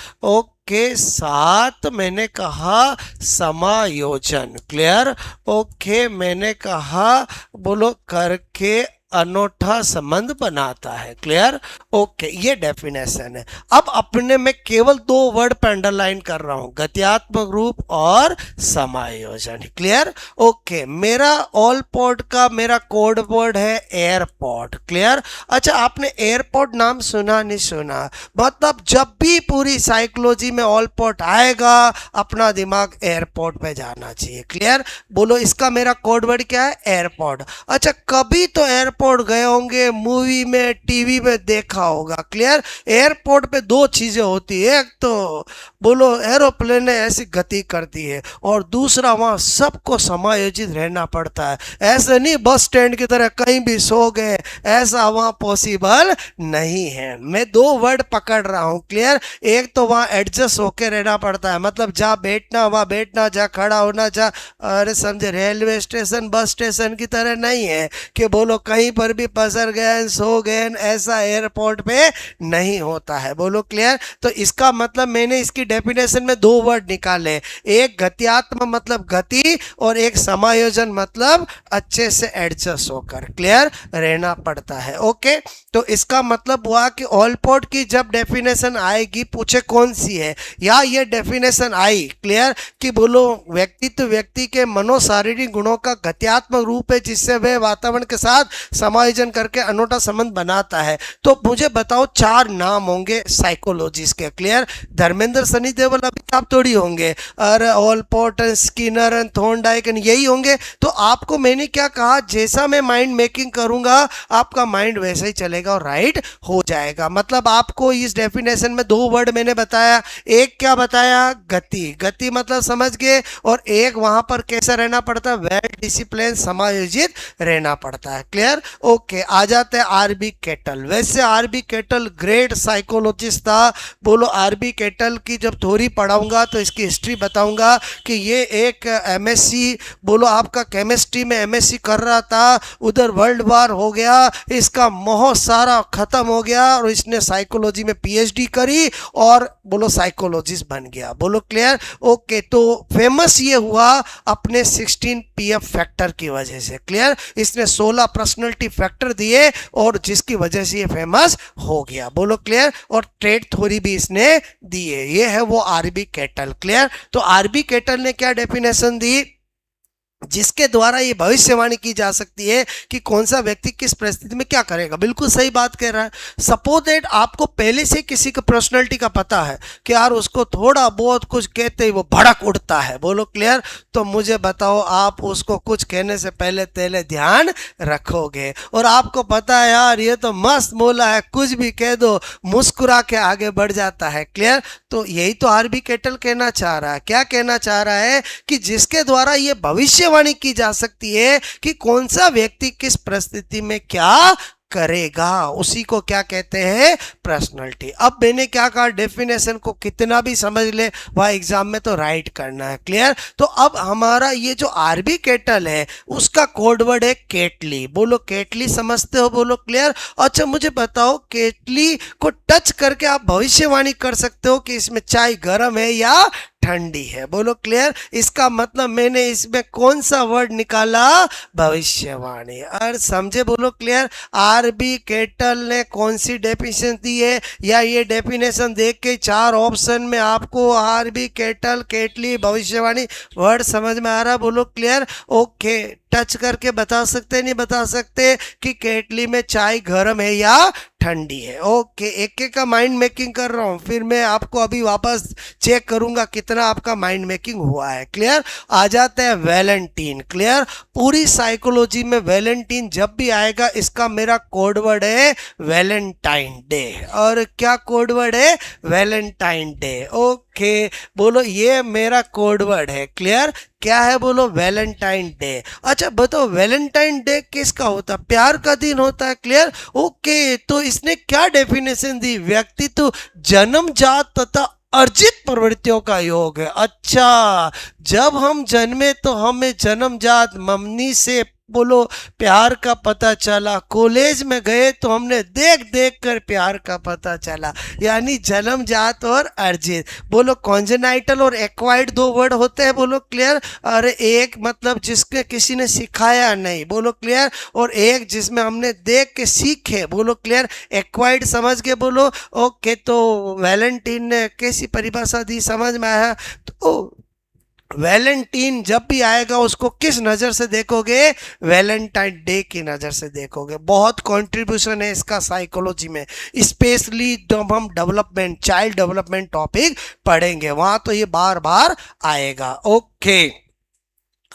के साथ मैंने कहा समायोजन। क्लियर, ओके, मैंने कहा बोलो करके अनोखा संबंध बनाता है। क्लियर? ओके, ये डेफिनेशन है। अब अपने में केवल दो वर्ड पे अंडरलाइन कर रहा हूं, गत्यात्मक रूप और समायोजन। क्लियर? ओके, मेरा ऑल पॉड का मेरा कोड वर्ड है एयरपॉड। क्लियर? अच्छा, आपने एयरपोर्ट नाम सुना नहीं सुना? मतलब जब भी पूरी साइकोलॉजी में ऑल पॉड आएगा अपना दिमाग एयरपोर्ट पे जाना चाहिए। क्लियर? बोलो, इसका मेरा कोड वर्ड क्या है? एयरपोर्ट। अच्छा, कभी तो एयरपोर्ट गए होंगे, मूवी में टीवी में देखा होगा। क्लियर? एयरपोर्ट पे दो चीजें होती है, एक तो बोलो एरोप्लेन ने ऐसी गति करती है, और दूसरा वहां सबको समायोजित रहना पड़ता है। ऐसे नहीं बस स्टैंड की तरह कहीं भी सो गए, ऐसा वहां पॉसिबल नहीं है। मैं दो वर्ड पकड़ रहा हूं। क्लियर? एक तो वहां एडजस्ट होके रहना पड़ता है, मतलब जहाँ बैठना वहां बैठना, जहाँ खड़ा होना, जहाँ, अरे समझे, रेलवे स्टेशन बस स्टेशन की तरह नहीं है कि बोलो कहीं पर भी पसर गए सो गए, ऐसा एयरपोर्ट पे नहीं होता है। बोलो क्लियर? तो इसका मतलब मैंने इसकी डेफिनेशन में दो वर्ड निकाले, एक गत्यात्मक मतलब गति, और एक समायोजन मतलब अच्छे से एडजस्ट होकर, क्लियर, रहना पड़ता है। ओके, तो इसका मतलब हुआ कि ऑल पॉड की जब डेफिनेशन आएगी, पूछे कौन सी है, या ये डेफिनेशन आई, क्लियर, कि बोलो व्यक्ति तो व्यक्ति के मनोशारीरिक गुणों का गत्यात्मक रूप है जिससे वह वातावरण के साथ समायोजन करके अनोखा संबंध बनाता है। तो मुझे बताओ चार नाम होंगे साइकोलॉजिस्ट के। क्लियर? धर्मेंद्र सनी देओल अमिताभ थोड़ी होंगे, और ऑल पॉट, स्किनर, थॉर्नडाइक यही होंगे। तो आपको मैंने क्या कहा, जैसा मैं माइंड मेकिंग करूंगा आपका माइंड वैसे ही चलेगा और राइट हो जाएगा। मतलब आपको इस डेफिनेशन में दो वर्ड मैंने बताया, एक क्या बताया, गति, गति मतलब समझ गए, और एक वहां पर कैसा रहना पड़ता है, वेल डिसिप्लिन, समायोजित रहना पड़ता है। क्लियर? ओके, आ जाते हैं आरबी केटल। वैसे आरबी केटल ग्रेट साइकोलॉजिस्ट था। बोलो आरबी केटल की जब थ्योरी पढ़ाऊंगा तो इसकी हिस्ट्री बताऊंगा कि ये एक एमएससी, बोलो आपका केमिस्ट्री में एमएससी कर रहा था, उधर वर्ल्ड वार हो गया, इसका मोह सारा खत्म हो गया, और इसने साइकोलॉजी में पीएचडी करी और बोलो साइकोलॉजिस्ट बन गया। बोलो क्लियर? ओके, तो फेमस ये हुआ अपने 16 पीएफ फैक्टर की वजह से। क्लियर? इसने 16 पर्सनालिटी फैक्टर दिए और जिसकी वजह से ये फेमस हो गया। बोलो क्लियर? और ट्रेड थ्योरी भी इसने दी है। ये है वो आरबी केटल। क्लियर? तो आरबी केटल ने क्या डेफिनेशन दी, जिसके द्वारा ये भविष्यवाणी की जा सकती है कि कौन सा व्यक्ति किस परिस्थिति में क्या करेगा। बिल्कुल सही बात कह रहा है। सपोज दैट आपको पहले से किसी का पर्सनालिटी का पता है कि यार उसको थोड़ा बहुत कुछ कहते ही वो भड़क उठता है। बोलो क्लियर? तो मुझे बताओ, आप उसको कुछ कहने से पहले पहले ध्यान रखोगे, और आपको पता है यार ये तो मस्त मोला है, कुछ भी कह दो मुस्कुरा के आगे बढ़ जाता है। क्लियर? तो यही तो आरबी केटल कहना चाह रहा है। क्या कहना चाह रहा है कि जिसके द्वारा ये भविष्यवाणी की जा सकती है कि कौन सा व्यक्ति किस परिस्थिति में क्या करेगा, उसी को क्या कहते हैं, पर्सनालिटी। अब मैंने क्या कहा, डेफिनेशन को कितना भी समझ ले वह एग्जाम में तो राइट करना है। क्लियर? तो अब हमारा ये जो आरबी केटल है उसका कोड वर्ड है केटली। बोलो केटली समझते हो? बोलो क्लियर? अच्छा मुझे बताओ, केटली को टच करके आप भविष्यवाणी कर सकते हो कि इसमें चाय गर्म है या ठंडी है। बोलो क्लियर? इसका मतलब मैंने इसमें कौन सा वर्ड निकाला, भविष्यवाणी। और समझे? बोलो क्लियर? आरबी केटल ने कौन सी डेफिनेशन दी है, या ये डेफिनेशन देख के चार ऑप्शन में आपको आरबी केटल, केटली, भविष्यवाणी वर्ड समझ में आ रहा? बोलो क्लियर? ओके, टच करके बता सकते नहीं बता सकते कि केटली में चाय गर्म है या ठंडी है। ओके, एक एक का माइंड मेकिंग कर रहा हूँ, फिर मैं आपको अभी वापस चेक करूंगा कितना आपका माइंड मेकिंग हुआ है। क्लियर? आ जाते हैं वैलेंटाइन। क्लियर? पूरी साइकोलॉजी में वैलेंटाइन जब भी आएगा इसका मेरा कोड वर्ड है वैलेंटाइन डे। और क्या कोड वर्ड है? Valentine day. ओके, बोलो ये मेरा कोड वर्ड है। क्लियर? क्या है? बोलो वैलेंटाइन डे। अच्छा बताओ, वैलेंटाइन डे किसका होता है? प्यार का दिन होता है। क्लियर? ओके, तो इसने क्या डेफिनेशन दी, व्यक्तित्व जन्मजात तथा अर्जित प्रवृत्तियों का योग है। अच्छा, जब हम जन्मे तो हमें जन्मजात मम्मी से बोलो प्यार का पता चला, कॉलेज में गए तो हमने देख देख कर प्यार का पता चला, यानी जन्मजात और अर्जित। बोलो कॉन्जेनाइटल और एक्वायर्ड दो वर्ड होते हैं, बोलो क्लियर। और एक मतलब जिसके किसी ने सिखाया नहीं, बोलो क्लियर। और एक जिसमें हमने देख के सीखे, बोलो क्लियर। एक्वायर्ड समझ के बोलो ओके। तो वैलेंटीन ने कैसी परिभाषा दी, समझ में आया? तो वैलेंटीन जब भी आएगा उसको किस नज़र से देखोगे? वैलेंटाइन डे की नज़र से देखोगे। बहुत कंट्रीब्यूशन है इसका साइकोलॉजी में, स्पेशली जब हम डेवलपमेंट, चाइल्ड डेवलपमेंट टॉपिक पढ़ेंगे वहां तो ये बार बार आएगा। ओके,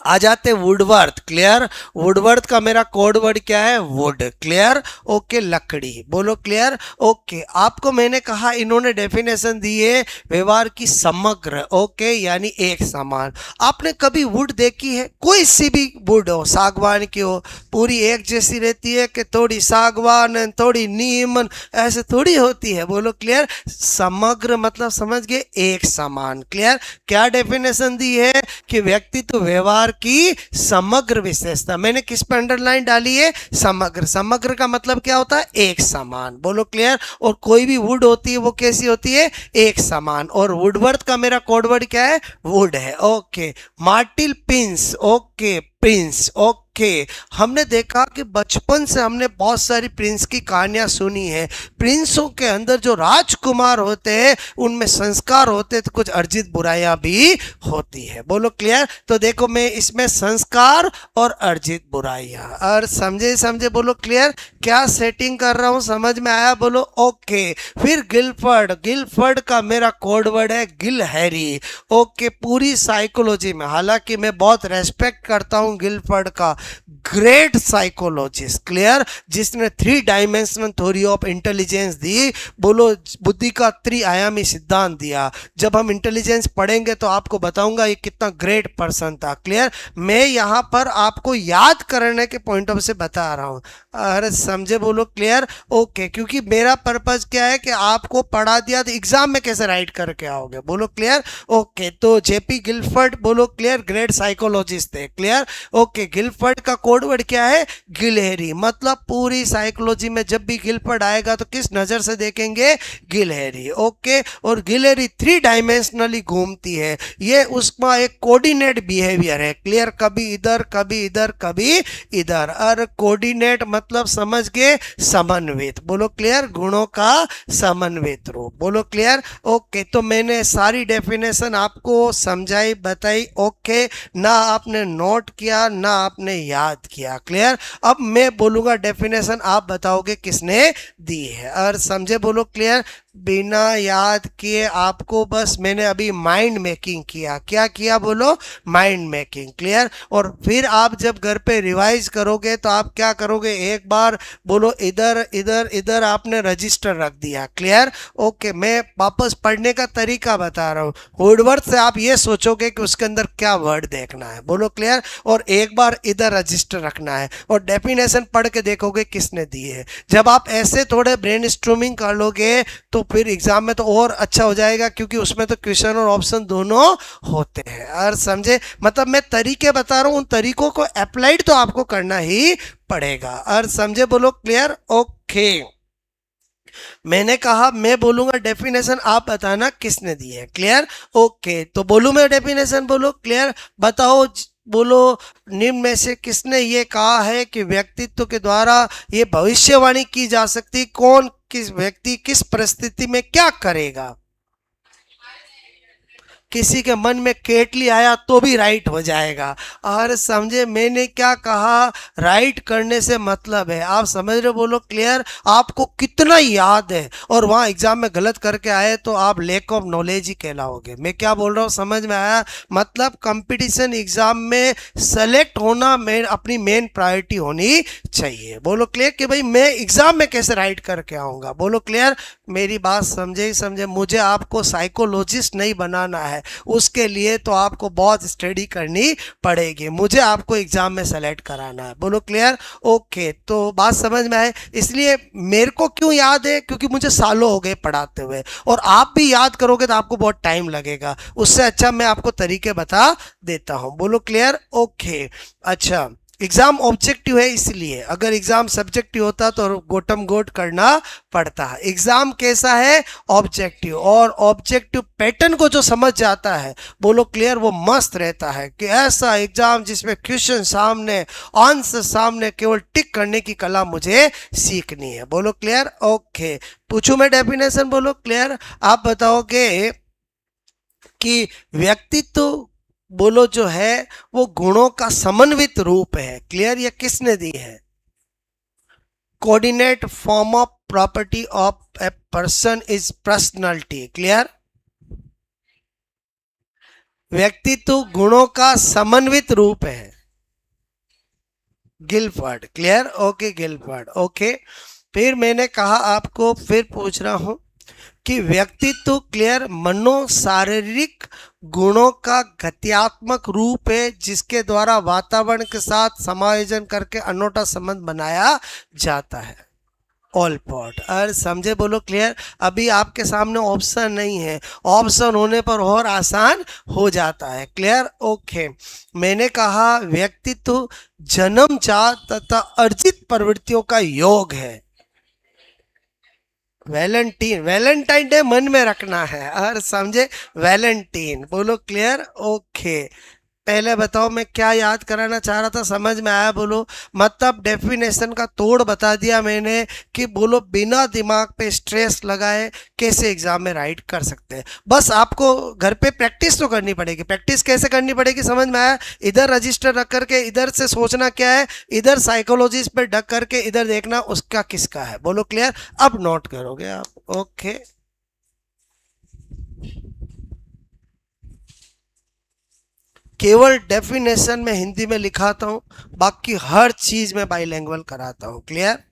आ जाते वुडवर्थ। क्लियर? वुडवर्थ का मेरा कोड वर्ड क्या है? वुड। क्लियर? ओके, लकड़ी। बोलो क्लियर? ओके, आपको मैंने कहा इन्होंने डेफिनेशन दी है व्यवहार की समग्र, ओके, यानी एक समान। आपने कभी वुड देखी है? कोई सी भी वुड हो, सागवान की हो, पूरी एक जैसी रहती है कि थोड़ी सागवान थोड़ी नीम, ऐसे थोड़ी होती है। बोलो क्लियर? समग्र मतलब समझ गए, एक समान। क्लियर? क्या डेफिनेशन दी है? कि व्यक्तित्व व्यवहार की समग्र विशेषता। मैंने किस पर अंडरलाइन डाली है? समग्र। समग्र का मतलब क्या होता है? एक समान। बोलो क्लियर? और कोई भी वुड होती है वो कैसी होती है? एक समान। और वुडवर्थ का मेरा कोड वर्ड क्या है? वुड है। Okay, Morton Prince, okay, Prince. Okay, हमने देखा कि बचपन से हमने बहुत सारी प्रिंस की कहानियां सुनी है। प्रिंसों के अंदर जो राजकुमार होते हैं उनमें संस्कार होते, तो कुछ अर्जित बुराइयां भी होती है। बोलो क्लियर? तो देखो मैं इसमें संस्कार और अर्जित बुराइयां, और समझे समझे? बोलो क्लियर? क्या सेटिंग कर रहा हूं, समझ में आया? बोलो ओके। फिर गिलफर्ड। गिलफर्ड का मेरा कोड वर्ड है गिलहरी। ओके, पूरी साइकोलॉजी में, हालांकि मैं बहुत रेस्पेक्ट करता हूं गिलफर्ड का, ग्रेट साइकोलॉजिस्ट। क्लियर? जिसने 3 डायमेंशनल थ्योरी ऑफ इंटेलिजेंस दी। बोलो बुद्धि का त्रिआयामी सिद्धांत दिया। जब हम इंटेलिजेंस पढ़ेंगे तो आपको बताऊंगा ये कितना ग्रेट पर्सन था। क्लियर? मैं यहां पर आपको याद करने के पॉइंट ऑफ से बता रहा हूं। अरे समझे? बोलो क्लियर? ओके, क्योंकि मेरा पर्पज क्या है कि आपको पढ़ा दिया तो एग्जाम में कैसे राइट करके आओगे। बोलो क्लियर? ओके, तो जेपी गिलफर्ड, बोलो क्लियर, ग्रेट साइकोलॉजिस्ट थे। क्लियर? ओके, गिलफर्ड का कोड वर्ड क्या है? गिलहरी। मतलब पूरी साइकोलॉजी में जब भी गिलफर्ड आएगा तो किस नजर से देखेंगे? गिलहरी। ओके, और गिलहरी 3 डायमेंशनली घूमती है। ये उसका एक कोऑर्डिनेट बिहेवियर है। क्लियर? कभी इधर कभी इधर कभी इधर। और कोऑर्डिनेट मतलब समझ के समन्वित। बोलो क्लियर? गुणों का समन्वित रूप। बोलो क्लियर? ओके, तो मैंने सारी डेफिनेशन आपको समझाई, बताई। ओके, ना आपने नोट किया ना आपने याद किया। क्लियर? अब मैं बोलूंगा डेफिनेशन, आप बताओगे किसने दी है। और समझे? बोलो क्लियर? बिना याद किए आपको बस मैंने अभी माइंड मेकिंग किया। क्या किया? बोलो माइंड मेकिंग। क्लियर? और फिर आप जब घर पे रिवाइज करोगे तो आप क्या करोगे? एक बार बोलो इधर इधर इधर आपने रजिस्टर रख दिया। क्लियर? ओके, मैं वापस पढ़ने का तरीका बता रहा हूँ। वुडवर्थ से आप ये सोचोगे कि उसके अंदर क्या वर्ड देखना है। बोलो क्लियर? और एक बार इधर रजिस्टर रखना है और डेफिनेशन पढ़ के देखोगे किसने दी है। जब आप ऐसे थोड़े ब्रेन स्ट्रोमिंग कर लोगे तो फिर एग्जाम में तो और अच्छा हो जाएगा, क्योंकि उसमें तो क्वेश्चन और ऑप्शन दोनों होते हैं। और समझे? मतलब मैं तरीके बता रहा हूं, उन तरीकों को अप्लाइड तो आपको करना ही पड़ेगा। और समझे? बोलो क्लियर? ओके, मैंने कहा मैं बोलूंगा डेफिनेशन, आप बताना किसने दी है। क्लियर? ओके, तो बोलूं मैं डेफिनेशन? बोलो क्लियर? बताओ, बोलो निम्न में से किसने ये कहा है कि व्यक्तित्व के द्वारा ये भविष्यवाणी की जा सकती कौन किस व्यक्ति किस परिस्थिति में क्या करेगा। किसी के मन में केटली आया तो भी राइट हो जाएगा। और समझे मैंने क्या कहा? राइट करने से मतलब है, आप समझ रहे हो? बोलो क्लियर? आपको कितना याद है और वहाँ एग्जाम में गलत करके आए तो आप लैक ऑफ नॉलेज ही कहलाओगे। मैं क्या बोल रहा हूँ, समझ में आया? मतलब कंपटीशन एग्जाम में सेलेक्ट होना अपनी मेन प्रायोरिटी होनी चाहिए। बोलो क्लियर? कि भाई मैं एग्जाम में कैसे राइट करके आऊँगा। बोलो क्लियर? मेरी बात समझे ही समझे? मुझे आपको साइकोलॉजिस्ट नहीं बनाना है, उसके लिए तो आपको बहुत स्टडी करनी पड़ेगी। मुझे आपको एग्जाम में सेलेक्ट कराना है। बोलो क्लियर? ओके, तो बात समझ में आए? इसलिए मेरे को क्यों याद है? क्योंकि मुझे सालों हो गए पढ़ाते हुए, और आप भी याद करोगे तो आपको बहुत टाइम लगेगा। उससे अच्छा मैं आपको तरीके बता देता हूं। बोलो क्लियर? ओके, अच्छा, एग्जाम ऑब्जेक्टिव है इसलिए, अगर एग्जाम सब्जेक्टिव होता तो गोटम गोट करना पड़ता है। एग्जाम कैसा है? ऑब्जेक्टिव। और ऑब्जेक्टिव पैटर्न को जो समझ जाता है, बोलो क्लियर, वो मस्त रहता है। कि ऐसा एग्जाम जिसमें क्वेश्चन सामने, आंसर सामने, केवल टिक करने की कला मुझे सीखनी है। बोलो क्लियर? ओके, पूछूं मैं डेफिनेशन? बोलो क्लियर। आप बताओगे कि व्यक्तित्व, बोलो जो है, वो गुणों का समन्वित रूप है। क्लियर? ये किसने दी है? Coordinate form of property of a person is personality. Clear? व्यक्तित्व गुणों का समन्वित रूप है। Gilford. Clear? Okay Gilford. Okay, फिर मैंने कहा आपको, फिर पूछ रहा हूं कि व्यक्तित्व, क्लियर, मनो शारीरिक गुणों का गत्यात्मक रूप है जिसके द्वारा वातावरण के साथ समायोजन करके अनोखा संबंध बनाया जाता है। All pot. अरे समझे? बोलो क्लियर। अभी आपके सामने ऑप्शन नहीं है, ऑप्शन होने पर और आसान हो जाता है। क्लियर? ओके, मैंने कहा व्यक्तित्व जन्मजात तथा अर्जित प्रवृत्तियों का योग है। वैलेंटीन, वैलेंटाइन डे मन में रखना है। और समझे? वैलेंटीन। बोलो क्लियर? ओके, पहले बताओ मैं क्या याद कराना चाह रहा था, समझ में आया? बोलो। मतलब डेफिनेशन का तोड़ बता दिया मैंने कि बोलो बिना दिमाग पे स्ट्रेस लगाए कैसे एग्जाम में राइट कर सकते हैं। बस आपको घर पे प्रैक्टिस तो करनी पड़ेगी। प्रैक्टिस कैसे करनी पड़ेगी, समझ में आया? इधर रजिस्टर रख करके इधर से सोचना क्या है, इधर साइकोलॉजिस्ट पे ढक करके इधर देखना उसका किसका है। बोलो क्लियर? अब नोट करोगे आप। ओके, केवल डेफिनेशन में हिंदी में लिखाता हूं, बाकी हर चीज में बाईलैंग्वेज कराता हूं। क्लियर?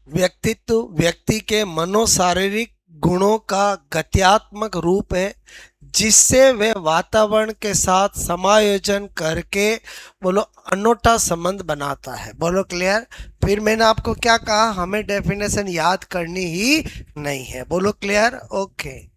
व्यक्तित्व व्यक्ति के मनोशारीरिक गुणों का गत्यात्मक रूप है जिससे वे वातावरण के साथ समायोजन करके, बोलो, अनोखा संबंध बनाता है। बोलो क्लियर? फिर मैंने आपको क्या कहा, हमें डेफिनेशन याद करनी ही नहीं है। बोलो क्लियर? ओके।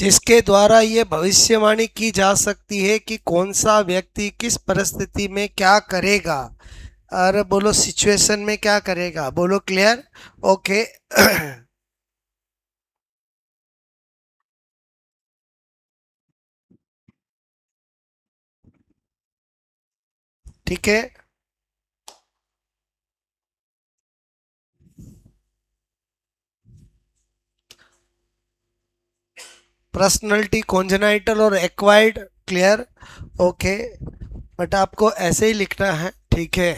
जिसके द्वारा ये भविष्यवाणी की जा सकती है कि कौन सा व्यक्ति किस परिस्थिति में क्या करेगा। अरे बोलो सिचुएशन में क्या करेगा, बोलो क्लियर। ओके। ठीक है। पर्सनैलिटी कॉन्जेनाइटल और एक्वायर्ड, क्लियर। ओके, बट आपको ऐसे ही लिखना है, ठीक है।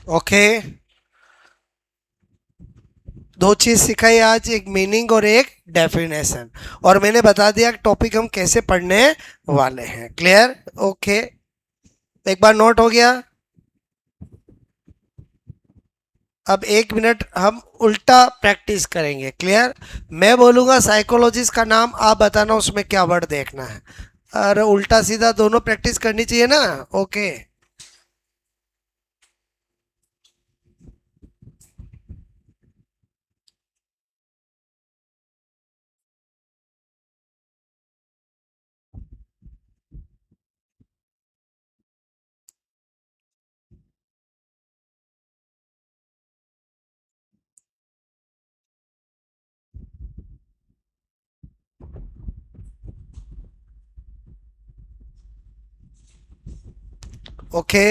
ओके, दो चीज सिखाई आज, एक मीनिंग और एक डेफिनेशन। और मैंने बता दिया टॉपिक हम कैसे पढ़ने वाले हैं, क्लियर। ओके, एक बार नोट हो गया। अब 1 मिनट हम उल्टा प्रैक्टिस करेंगे, क्लियर। मैं बोलूंगा साइकोलॉजिस्ट का नाम, आप बताना उसमें क्या वर्ड देखना है। और उल्टा सीधा दोनों प्रैक्टिस करनी चाहिए ना। ओके। ओके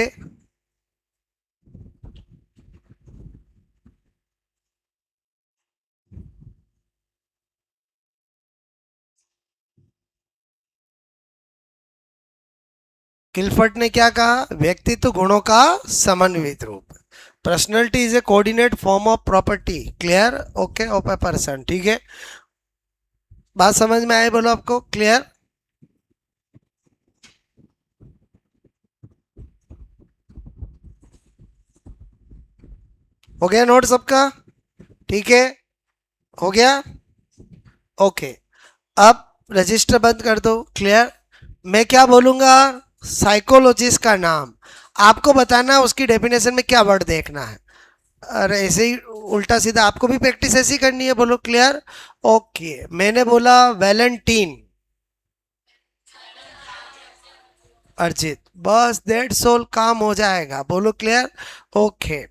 किलफर्ट ने क्या कहा? व्यक्तित्व गुणों का समन्वित रूप। Personality is a coordinate form of property. Clear? Okay of a person. ठीक है, बात समझ में आई? बोलो आपको क्लियर? हो गया नोट सबका? ठीक है, हो गया? ओके, अब रजिस्टर बंद कर दो। क्लियर? मैं क्या बोलूंगा? साइकोलॉजिस्ट का नाम आपको बताना, उसकी डेफिनेशन में क्या वर्ड देखना है। और ऐसे ही उल्टा सीधा आपको भी प्रैक्टिस ऐसी करनी है। बोलो क्लियर? ओके, मैंने बोला वैलेंटीन, अर्जित, बस दैट्स ऑल, काम हो जाएगा। बोलो क्लियर? ओके,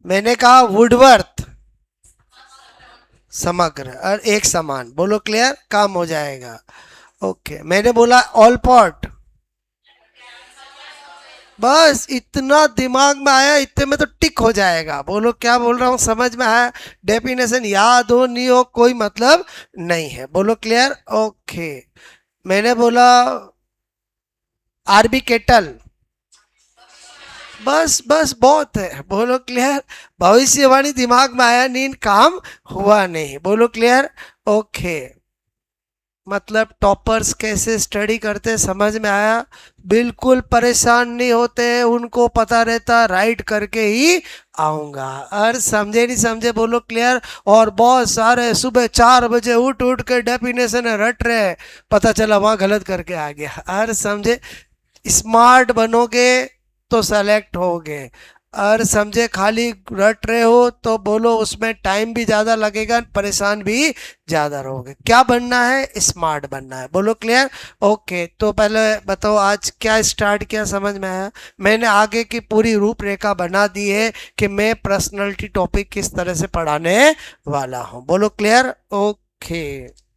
मैंने कहा वुडवर्थ, समग्र और एक समान। बोलो क्लियर? काम हो जाएगा। ओके, मैंने बोला ऑलपॉट, बस इतना दिमाग में आया, इतने में तो टिक हो जाएगा। बोलो क्या बोल रहा हूँ, समझ में आया? डेफिनेशन याद हो नहीं हो कोई मतलब नहीं है। बोलो क्लियर? ओके, मैंने बोला आरबी केटल, बस बस बहुत है। बोलो क्लियर? भविष्यवाणी दिमाग में आया, नींद काम हुआ नहीं। बोलो क्लियर? ओके, मतलब टॉपर्स कैसे स्टडी करते समझ में आया? बिल्कुल परेशान नहीं होते, उनको पता रहता राइट करके ही आऊंगा। और समझे नहीं समझे? बोलो क्लियर? और बहुत सारे सुबह 4 बजे उठ उठ के डेफिनेशन रट रहे, पता चला वहां गलत करके आ गया। और समझे? स्मार्ट बनोगे तो सेलेक्ट होगे, और समझे खाली रट रहे हो तो बोलो उसमें टाइम भी ज़्यादा लगेगा, परेशान भी ज़्यादा रहोगे। क्या बनना है? स्मार्ट बनना है। बोलो क्लियर? ओके, तो पहले बताओ आज क्या स्टार्ट किया, समझ में आया? मैंने आगे की पूरी रूपरेखा बना दी है कि मैं पर्सनैलिटी टॉपिक किस तरह से पढ़ाने वाला हूँ। बोलो क्लियर? ओके।